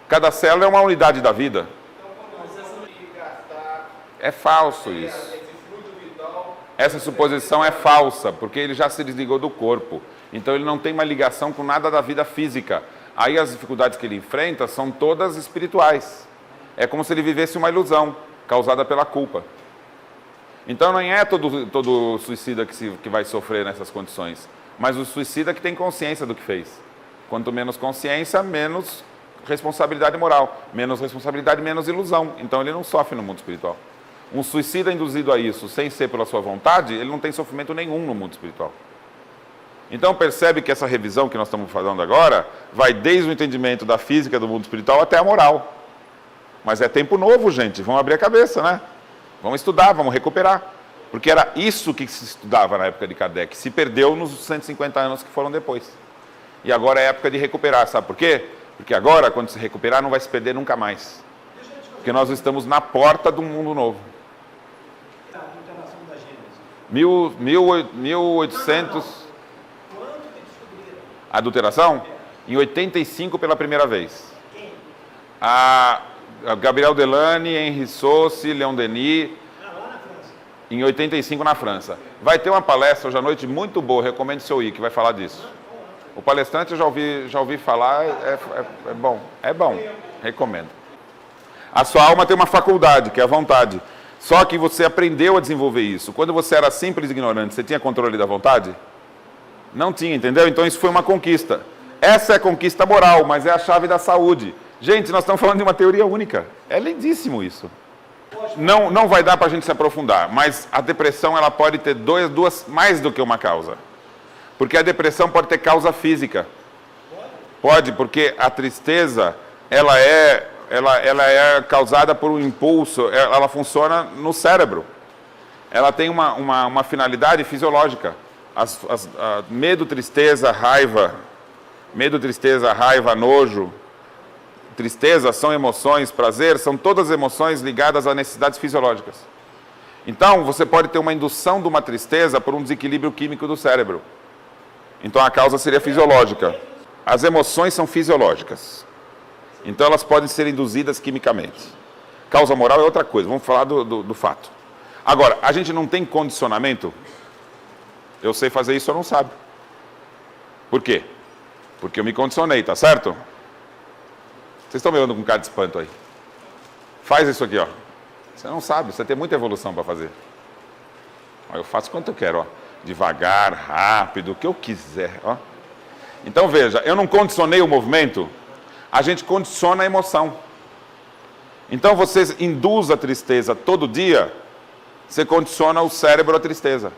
Cada célula é uma unidade da vida. É falso isso. Essa suposição é falsa, porque ele já se desligou do corpo. Então ele não tem uma ligação com nada da vida física. Aí as dificuldades que ele enfrenta são todas espirituais. É como se ele vivesse uma ilusão, causada pela culpa. Então não é todo suicida que vai sofrer nessas condições, mas o suicida que tem consciência do que fez. Quanto menos consciência, menos responsabilidade moral. Menos responsabilidade, menos ilusão. Então ele não sofre no mundo espiritual. Um suicida induzido a isso, sem ser pela sua vontade, ele não tem sofrimento nenhum no mundo espiritual. Então percebe que essa revisão que nós estamos fazendo agora, vai desde o entendimento da física do mundo espiritual até a moral. Mas é tempo novo, gente, vamos abrir a cabeça, né? Vamos estudar, vamos recuperar. Porque era isso que se estudava na época de Kardec, se perdeu nos 150 anos que foram depois. E agora é época de recuperar, sabe por quê? Porque agora, quando se recuperar, não vai se perder nunca mais. Porque nós estamos na porta de um mundo novo. 1800... A adulteração? Em 85 pela primeira vez. A Gabriel Delany, Henri Sauce, Leon Denis, em 85 na França. Vai ter uma palestra hoje à noite muito boa, recomendo o seu ir, que vai falar disso. O palestrante eu já ouvi falar, é bom, recomendo. A sua alma tem uma faculdade, que é a vontade. Só que você aprendeu a desenvolver isso. Quando você era simples e ignorante, você tinha controle da vontade? Não tinha, entendeu? Então isso foi uma conquista. Essa é a conquista moral, mas é a chave da saúde. Gente, nós estamos falando de uma teoria única. É lindíssimo isso. Não vai dar para a gente se aprofundar, mas a depressão ela pode ter duas mais do que uma causa. Porque a depressão pode ter causa física. Pode, porque a tristeza ela é causada por um impulso, ela funciona no cérebro. Ela tem uma finalidade fisiológica. Medo, tristeza, raiva, nojo, tristeza são emoções, prazer, são todas emoções ligadas a necessidades fisiológicas. Então, você pode ter uma indução de uma tristeza por um desequilíbrio químico do cérebro. Então, a causa seria fisiológica. As emoções são fisiológicas. Então, elas podem ser induzidas quimicamente. Causa moral é outra coisa, vamos falar do fato. Agora, a gente não tem condicionamento? Eu sei fazer isso, eu não sabe. Por quê? Porque eu me condicionei, tá certo? Vocês estão me olhando com cara de espanto aí. Faz isso aqui, ó. Você não sabe, você tem muita evolução para fazer. Ó, eu faço quanto eu quero, ó. Devagar, rápido, o que eu quiser, ó. Então veja, eu não condicionei o movimento, a gente condiciona a emoção. Então você induz a tristeza todo dia, você condiciona o cérebro à tristeza.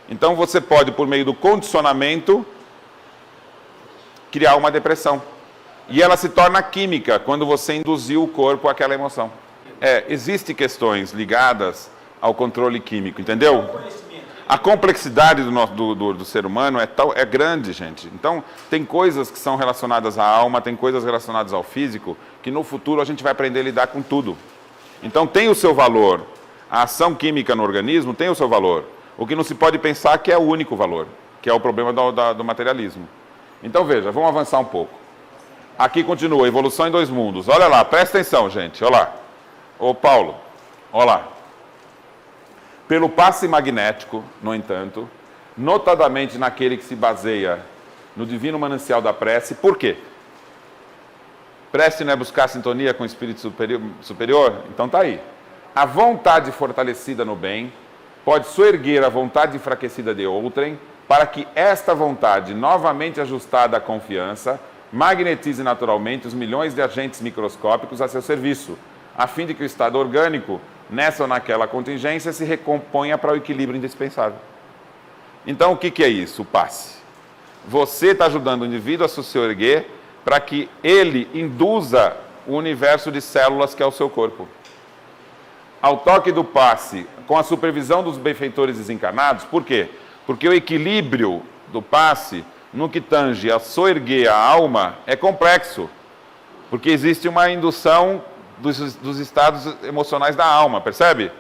Então você pode, por meio do condicionamento, criar uma depressão. E ela se torna química quando você induziu o corpo àquela emoção. Existem questões ligadas ao controle químico, entendeu? A complexidade do ser humano é grande, gente. Então, tem coisas que são relacionadas à alma, tem coisas relacionadas ao físico, que no futuro a gente vai aprender a lidar com tudo. Então, tem o seu valor. A ação química no organismo tem o seu valor. O que não se pode pensar que é o único valor, que é o problema do materialismo. Então, veja, vamos avançar um pouco. Aqui continua, evolução em dois mundos. Olha lá, presta atenção, gente. Olha lá. Ô, Paulo, olha lá. Pelo passe magnético, no entanto, notadamente naquele que se baseia no divino manancial da prece, por quê? Prece não é buscar sintonia com o espírito superior? Então tá aí. A vontade fortalecida no bem pode soerguer a vontade enfraquecida de outrem, para que esta vontade, novamente ajustada à confiança, magnetize naturalmente os milhões de agentes microscópicos a seu serviço, a fim de que o estado orgânico, nessa ou naquela contingência, se recomponha para o equilíbrio indispensável. Então, o que é isso? O passe. Você está ajudando o indivíduo a se erguer para que ele induza o universo de células que é o seu corpo. Ao toque do passe, com a supervisão dos benfeitores desencarnados, por quê? Porque o equilíbrio do passe, no que tange a soerguer a alma, é complexo. Porque existe uma indução dos estados emocionais da alma, percebe?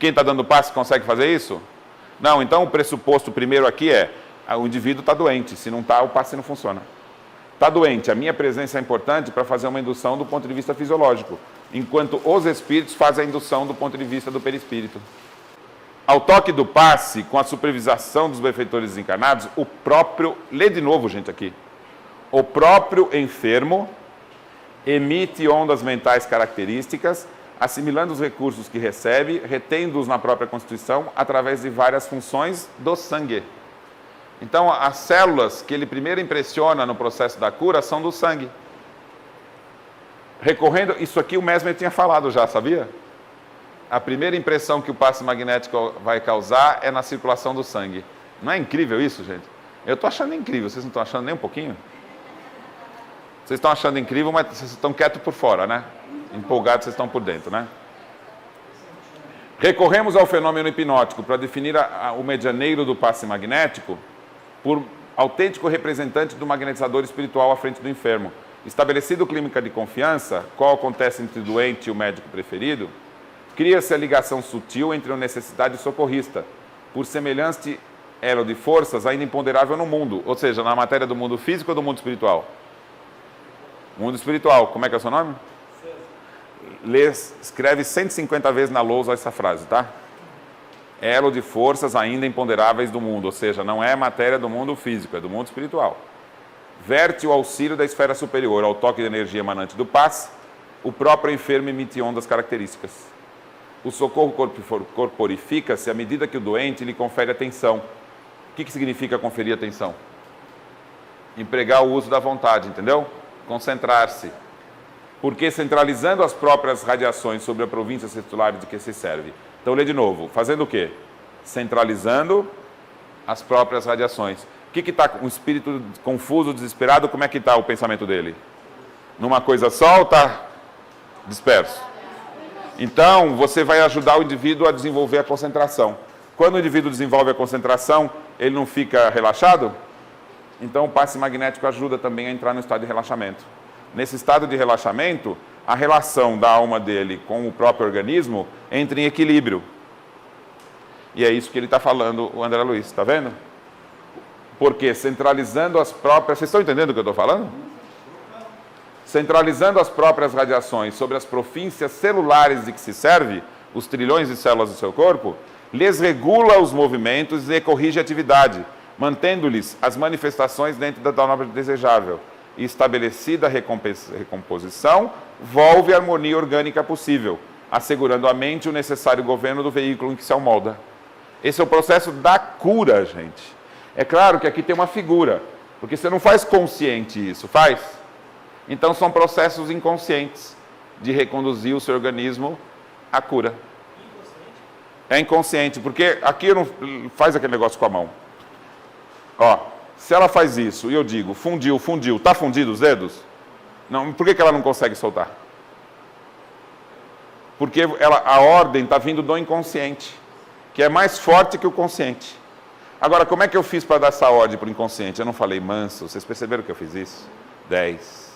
Quem está dando passe consegue fazer isso? Não, então o pressuposto primeiro aqui é, o indivíduo está doente, se não está, o passe não funciona. Está doente, a minha presença é importante para fazer uma indução do ponto de vista fisiológico, enquanto os espíritos fazem a indução do ponto de vista do perispírito. Ao toque do passe, com a supervisação dos benfeitores desencarnados, o próprio, lê de novo, gente, aqui, o próprio enfermo emite ondas mentais características, assimilando os recursos que recebe, retendo-os na própria constituição, através de várias funções do sangue. Então, as células que ele primeiro impressiona no processo da cura são do sangue. Recorrendo, isso aqui o Mesmer tinha falado já, sabia? A primeira impressão que o passe magnético vai causar é na circulação do sangue. Não é incrível isso, gente? Eu estou achando incrível, vocês não estão achando nem um pouquinho? Vocês estão achando incrível, mas vocês estão quietos por fora, né? Empolgados, vocês estão por dentro, né? Recorremos ao fenômeno hipnótico para definir o medianeiro do passe magnético por autêntico representante do magnetizador espiritual à frente do enfermo. Estabelecido o clínica de confiança, qual acontece entre o doente e o médico preferido, cria-se a ligação sutil entre a necessidade e o socorrista, por semelhante elo de forças ainda imponderável no mundo, ou seja, na matéria do mundo físico ou do mundo espiritual? Mundo espiritual, como é que é o seu nome? Escreve 150 vezes na lousa essa frase, tá? Elo de forças ainda imponderáveis do mundo, ou seja, não é matéria do mundo físico, é do mundo espiritual. Verte o auxílio da esfera superior ao toque de energia emanante do passe, o próprio enfermo emite ondas características. o socorro corporifica-se à medida que o doente lhe confere atenção. O que significa conferir atenção? Empregar o uso da vontade, entendeu? Concentrar-se. Porque centralizando as próprias radiações sobre a província celular de que se serve. Então, lê de novo. Fazendo o quê? Centralizando as próprias radiações. O que está com um espírito confuso, desesperado? Como é que está o pensamento dele? Numa coisa só ou está disperso? Então, você vai ajudar o indivíduo a desenvolver a concentração. Quando o indivíduo desenvolve a concentração, ele não fica relaxado? Então, o passe magnético ajuda também a entrar no estado de relaxamento. Nesse estado de relaxamento, a relação da alma dele com o próprio organismo entra em equilíbrio. E é isso que ele está falando, o André Luiz, está vendo? Porque centralizando as próprias... Vocês estão entendendo o que eu estou falando? Centralizando as próprias radiações sobre as profíncias celulares de que se serve, os trilhões de células do seu corpo, lhes regula os movimentos e corrige a atividade, mantendo-lhes as manifestações dentro da norma desejável. E estabelecida a recomposição, volve a harmonia orgânica possível, assegurando à mente o necessário governo do veículo em que se amolda. Esse é o processo da cura, gente. É claro que aqui tem uma figura, porque você não faz consciente isso, faz? Então são processos inconscientes de reconduzir o seu organismo à cura. É inconsciente, porque aqui não faz aquele negócio com a mão. Ó, se ela faz isso e eu digo, fundiu, tá fundido os dedos? Não, por que ela não consegue soltar? Porque a ordem está vindo do inconsciente, que é mais forte que o consciente. Agora, como é que eu fiz para dar essa ordem para o inconsciente? Eu não falei manso, vocês perceberam que eu fiz isso? 10.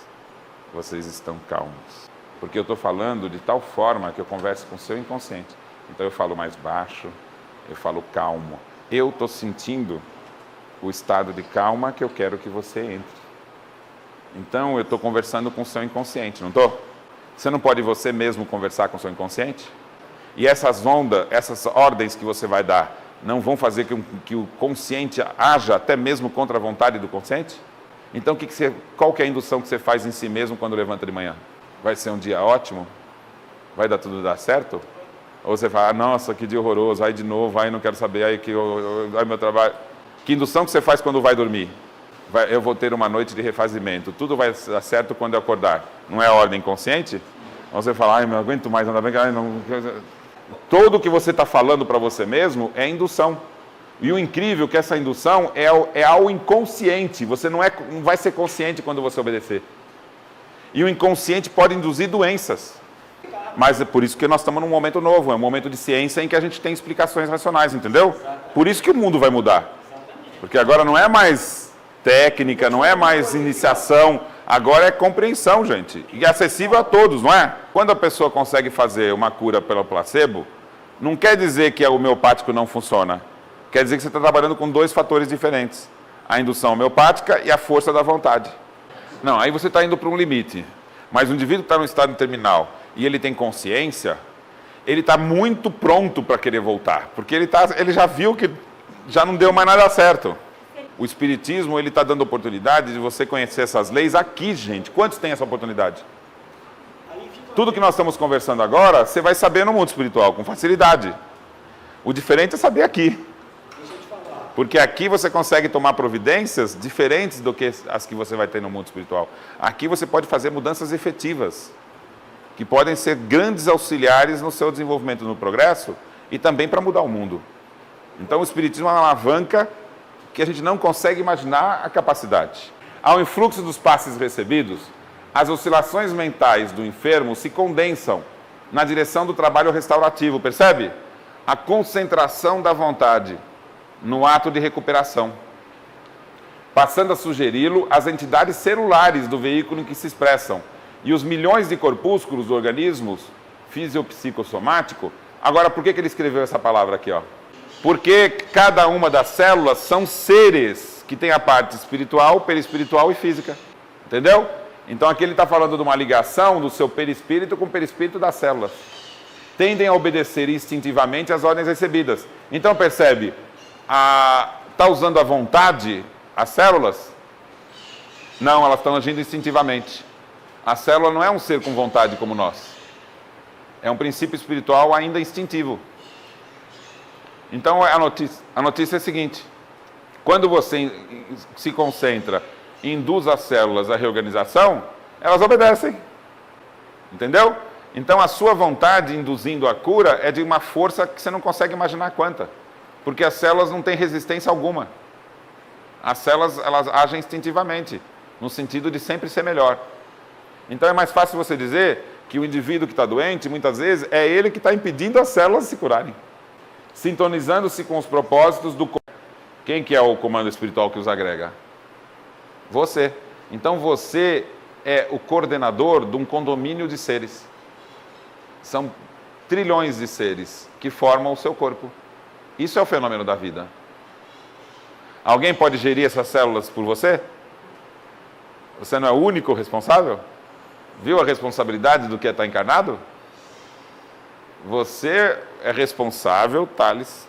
Vocês estão calmos. Porque eu estou falando de tal forma que eu converso com o seu inconsciente. Então eu falo mais baixo, eu falo calmo. Eu estou sentindo o estado de calma que eu quero que você entre. Então eu estou conversando com o seu inconsciente, não estou? Você não pode você mesmo conversar com o seu inconsciente? E essas ondas, essas ordens que você vai dar, não vão fazer que o consciente haja até mesmo contra a vontade do consciente? Então qual que é a indução que você faz em si mesmo quando levanta de manhã? Vai ser um dia ótimo? Vai dar tudo dar certo? Ou você fala, nossa, que dia horroroso, aí de novo, aí não quero saber, aí meu trabalho... Que indução que você faz quando vai dormir? Eu vou ter uma noite de refazimento, tudo vai dar certo quando eu acordar. Não é a ordem consciente? Ou você fala, não aguento mais, ainda bem que... não... Tudo o que você está falando para você mesmo é indução. E o incrível é que essa indução é ao inconsciente. Você não vai ser consciente quando você obedecer. E o inconsciente pode induzir doenças. Mas é por isso que nós estamos num momento novo, é um momento de ciência em que a gente tem explicações racionais, entendeu? Por isso que o mundo vai mudar. Porque agora não é mais técnica, não é mais iniciação, agora é compreensão, gente. E acessível a todos, não é? Quando a pessoa consegue fazer uma cura pelo placebo, não quer dizer que o homeopático não funciona. Quer dizer que você está trabalhando com dois fatores diferentes. A indução homeopática e a força da vontade. Não, aí você está indo para um limite. Mas o indivíduo que está no estado terminal e ele tem consciência, ele está muito pronto para querer voltar. Porque ele já viu que já não deu mais nada certo. O Espiritismo, ele está dando oportunidade de você conhecer essas leis aqui, gente. Quantos têm essa oportunidade? Tudo que nós estamos conversando agora, você vai saber no mundo espiritual, com facilidade. O diferente é saber aqui. Porque aqui você consegue tomar providências diferentes do que as que você vai ter no mundo espiritual. Aqui você pode fazer mudanças efetivas, que podem ser grandes auxiliares no seu desenvolvimento no progresso e também para mudar o mundo. Então o Espiritismo é uma alavanca que a gente não consegue imaginar a capacidade. Ao influxo dos passes recebidos, as oscilações mentais do enfermo se condensam na direção do trabalho restaurativo, percebe? A concentração da vontade no ato de recuperação, passando a sugeri-lo às entidades celulares do veículo em que se expressam. E os milhões de corpúsculos do organismo fisiopsicossomático. Agora, por que ele escreveu essa palavra aqui, ó? Porque cada uma das células são seres que têm a parte espiritual, perispiritual e física. Entendeu? Então aqui ele está falando de uma ligação do seu perispírito com o perispírito das células. Tendem a obedecer instintivamente às ordens recebidas. Então percebe, está usando a vontade as células? Não, elas estão agindo instintivamente. A célula não é um ser com vontade como nós. É um princípio espiritual ainda instintivo. Então a notícia é a seguinte: quando você se concentra e induz as células à reorganização, elas obedecem. Entendeu? Então a sua vontade induzindo a cura é de uma força que você não consegue imaginar quanta. Porque as células não têm resistência alguma. As células, elas agem instintivamente, no sentido de sempre ser melhor. Então é mais fácil você dizer que o indivíduo que está doente, muitas vezes, é ele que está impedindo as células de se curarem. Sintonizando-se com os propósitos do... Quem que é o comando espiritual que os agrega? Você. Então você é o coordenador de um condomínio de seres. São trilhões de seres que formam o seu corpo. Isso é o fenômeno da vida. Alguém pode gerir essas células por você? Você não é o único responsável? Viu a responsabilidade do que é estar encarnado? Você é responsável, Thales,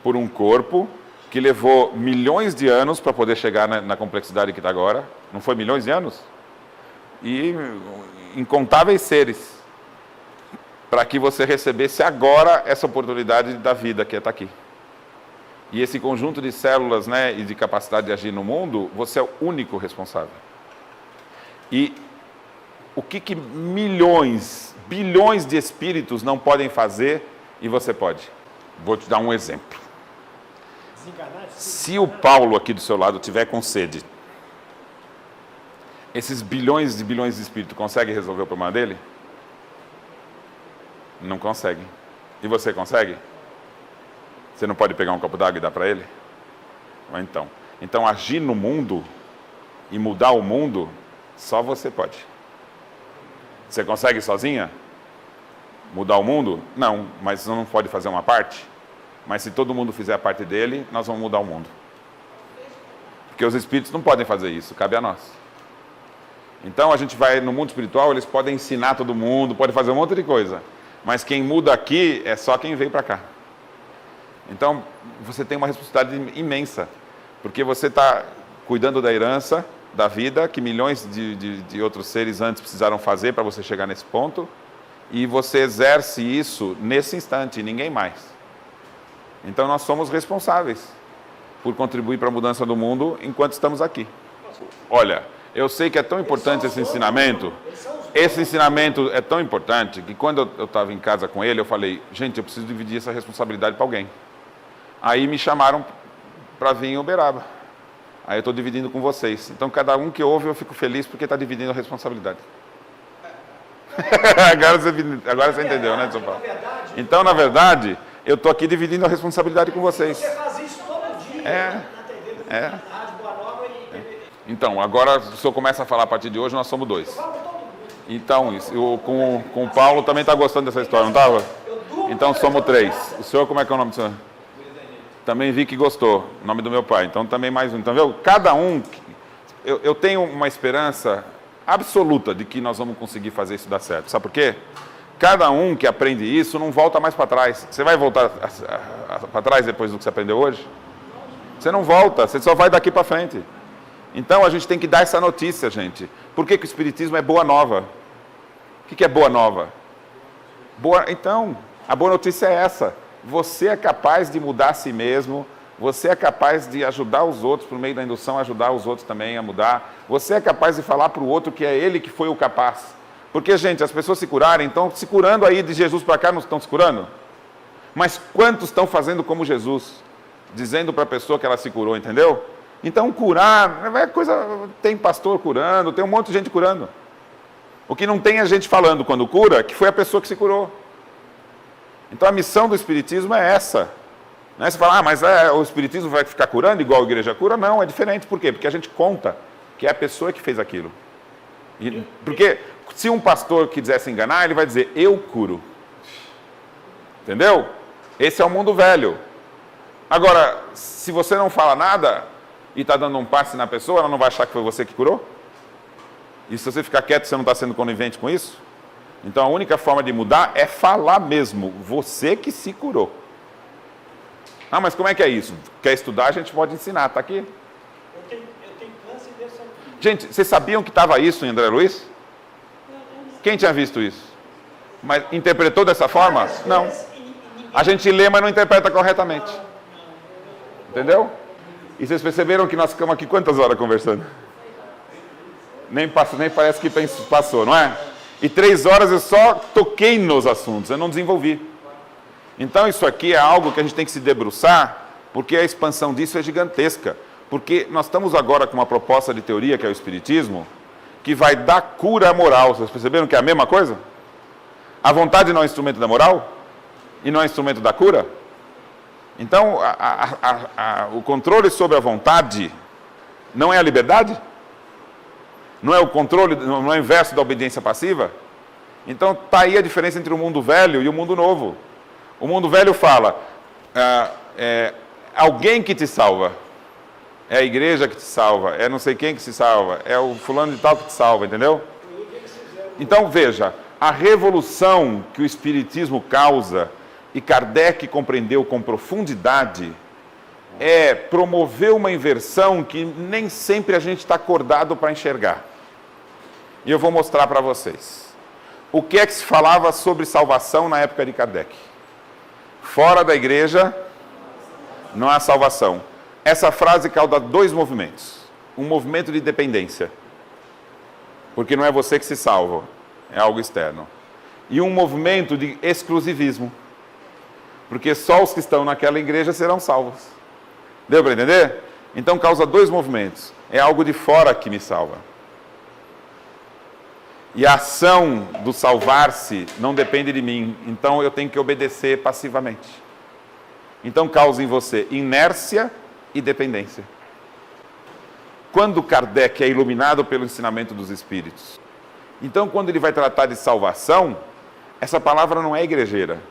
por um corpo que levou milhões de anos para poder chegar na complexidade que está agora. Não foi milhões de anos? E incontáveis seres. Para que você recebesse agora essa oportunidade da vida que é estar aqui. E esse conjunto de células, né, e de capacidade de agir no mundo, você é o único responsável. E o que milhões, bilhões de espíritos não podem fazer e você pode? Vou te dar um exemplo. Se o Paulo aqui do seu lado tiver com sede, esses bilhões de espíritos conseguem resolver o problema dele? Não consegue. E você consegue? Você não pode pegar um copo d'água e dar para ele? Então, agir no mundo e mudar o mundo, só você pode. Você consegue sozinha mudar o mundo? Não, mas você não pode fazer uma parte? Mas se todo mundo fizer a parte dele, nós vamos mudar o mundo. Porque os espíritos não podem fazer isso, cabe a nós. Então a gente vai no mundo espiritual, eles podem ensinar todo mundo, podem fazer um monte de coisa. Mas quem muda aqui é só quem veio para cá. Então, você tem uma responsabilidade imensa. Porque você está cuidando da herança, da vida, que milhões de outros seres antes precisaram fazer para você chegar nesse ponto. E você exerce isso nesse instante, ninguém mais. Então, nós somos responsáveis por contribuir para a mudança do mundo enquanto estamos aqui. Olha, eu sei que é tão importante esse ensinamento. Esse ensinamento é tão importante que quando eu estava em casa com ele, eu falei, gente, eu preciso dividir essa responsabilidade para alguém. Aí me chamaram para vir em Uberaba. Aí eu estou dividindo com vocês. Então, cada um que ouve, eu fico feliz porque está dividindo a responsabilidade. agora você entendeu, né, São Paulo? Então, na verdade, eu estou aqui dividindo a responsabilidade com vocês. Você faz isso todo dia na TV, na Rádio Boa Nova e TV. Então, agora o senhor começa a falar a partir de hoje, nós somos 2. Então, com o Paulo também está gostando dessa história, não estava? Então somos 3. O senhor, como é que é o nome do senhor? Também vi que gostou, o nome do meu pai. Então também mais um. Então, viu? Cada um, eu tenho uma esperança absoluta de que nós vamos conseguir fazer isso dar certo. Sabe por quê? Cada um que aprende isso não volta mais para trás. Você vai voltar para trás depois do que você aprendeu hoje? Você não volta, você só vai daqui para frente. Então a gente tem que dar essa notícia, gente. Por que o Espiritismo é boa nova? O que é boa nova? Então, a boa notícia é essa. Você é capaz de mudar a si mesmo. Você é capaz de ajudar os outros, por meio da indução, ajudar os outros também a mudar. Você é capaz de falar para o outro que é ele que foi o capaz. Porque, gente, as pessoas se curarem, estão se curando aí de Jesus para cá, não estão se curando? Mas quantos estão fazendo como Jesus? Dizendo para a pessoa que ela se curou, entendeu? Então, curar, é coisa... Tem pastor curando, tem um monte de gente curando. O que não tem é gente falando quando cura, que foi a pessoa que se curou. Então, a missão do Espiritismo é essa. Não é você falar, mas o Espiritismo vai ficar curando igual a igreja cura? Não, é diferente. Por quê? Porque a gente conta que é a pessoa que fez aquilo. Porque se um pastor quiser se enganar, ele vai dizer, eu curo. Entendeu? Esse é o mundo velho. Agora, se você não fala nada e está dando um passe na pessoa, ela não vai achar que foi você que curou? E se você ficar quieto, você não está sendo conivente com isso? Então, a única forma de mudar é falar mesmo. Você que se curou. Ah, mas como é que é isso? Quer estudar, a gente pode ensinar. Está aqui. Eu tenho câncer desse aqui. Gente, vocês sabiam que estava isso em André Luiz? Quem tinha visto isso? Mas interpretou dessa forma? Não. A gente lê, mas não interpreta corretamente. Entendeu? E vocês perceberam que nós ficamos aqui quantas horas conversando? Nem parece que passou, não é? E 3 horas eu só toquei nos assuntos, eu não desenvolvi. Então isso aqui é algo que a gente tem que se debruçar, porque a expansão disso é gigantesca. Porque nós estamos agora com uma proposta de teoria, que é o Espiritismo, que vai dar cura à moral. Vocês perceberam que é a mesma coisa? A vontade não é instrumento da moral? E não é instrumento da cura? Então, o controle sobre a vontade não é a liberdade? Não é o controle, não é o inverso da obediência passiva? Então, está aí a diferença entre o mundo velho e o mundo novo. O mundo velho fala, alguém que te salva. É a igreja que te salva, é não sei quem que se salva, é o fulano de tal que te salva, entendeu? Então, veja, a revolução que o Espiritismo causa, e Kardec compreendeu com profundidade, é promover uma inversão que nem sempre a gente está acordado para enxergar. E eu vou mostrar para vocês. O que é que se falava sobre salvação na época de Kardec? Fora da igreja, não há salvação. Essa frase causa 2 movimentos. Um movimento de dependência, porque não é você que se salva, é algo externo. E um movimento de exclusivismo, porque só os que estão naquela igreja serão salvos. Deu para entender? Então causa 2 movimentos. É algo de fora que me salva. E a ação do salvar-se não depende de mim, então eu tenho que obedecer passivamente. Então causa em você inércia e dependência. Quando Kardec é iluminado pelo ensinamento dos Espíritos, então quando ele vai tratar de salvação, essa palavra não é igrejeira,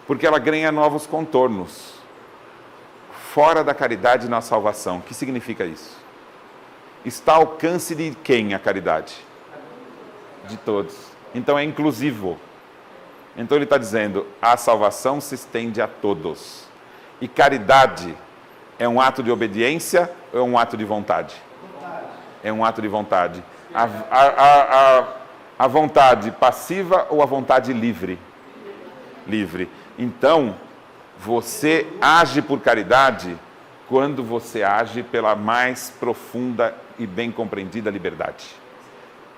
porque ela ganha novos contornos. Fora da caridade na salvação. O que significa isso? Está ao alcance de quem a caridade? De todos. Então é inclusivo. Então ele está dizendo, a salvação se estende a todos. E caridade é um ato de obediência ou é um ato de vontade? É um ato de vontade. A vontade passiva ou a vontade livre? Livre. Então, você age por caridade quando você age pela mais profunda e bem compreendida liberdade.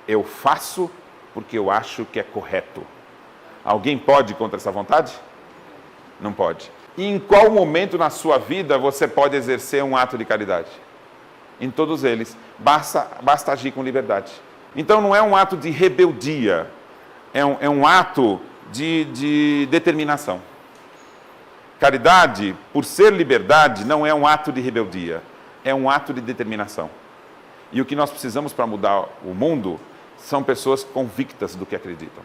Eu faço porque eu acho que é correto. Alguém pode ir contra essa vontade? Não pode. E em qual momento na sua vida você pode exercer um ato de caridade? Em todos eles. Basta agir com liberdade. Então não é um ato de rebeldia, é um ato de determinação. Caridade, por ser liberdade, não é um ato de rebeldia, é um ato de determinação. E o que nós precisamos para mudar o mundo são pessoas convictas do que acreditam.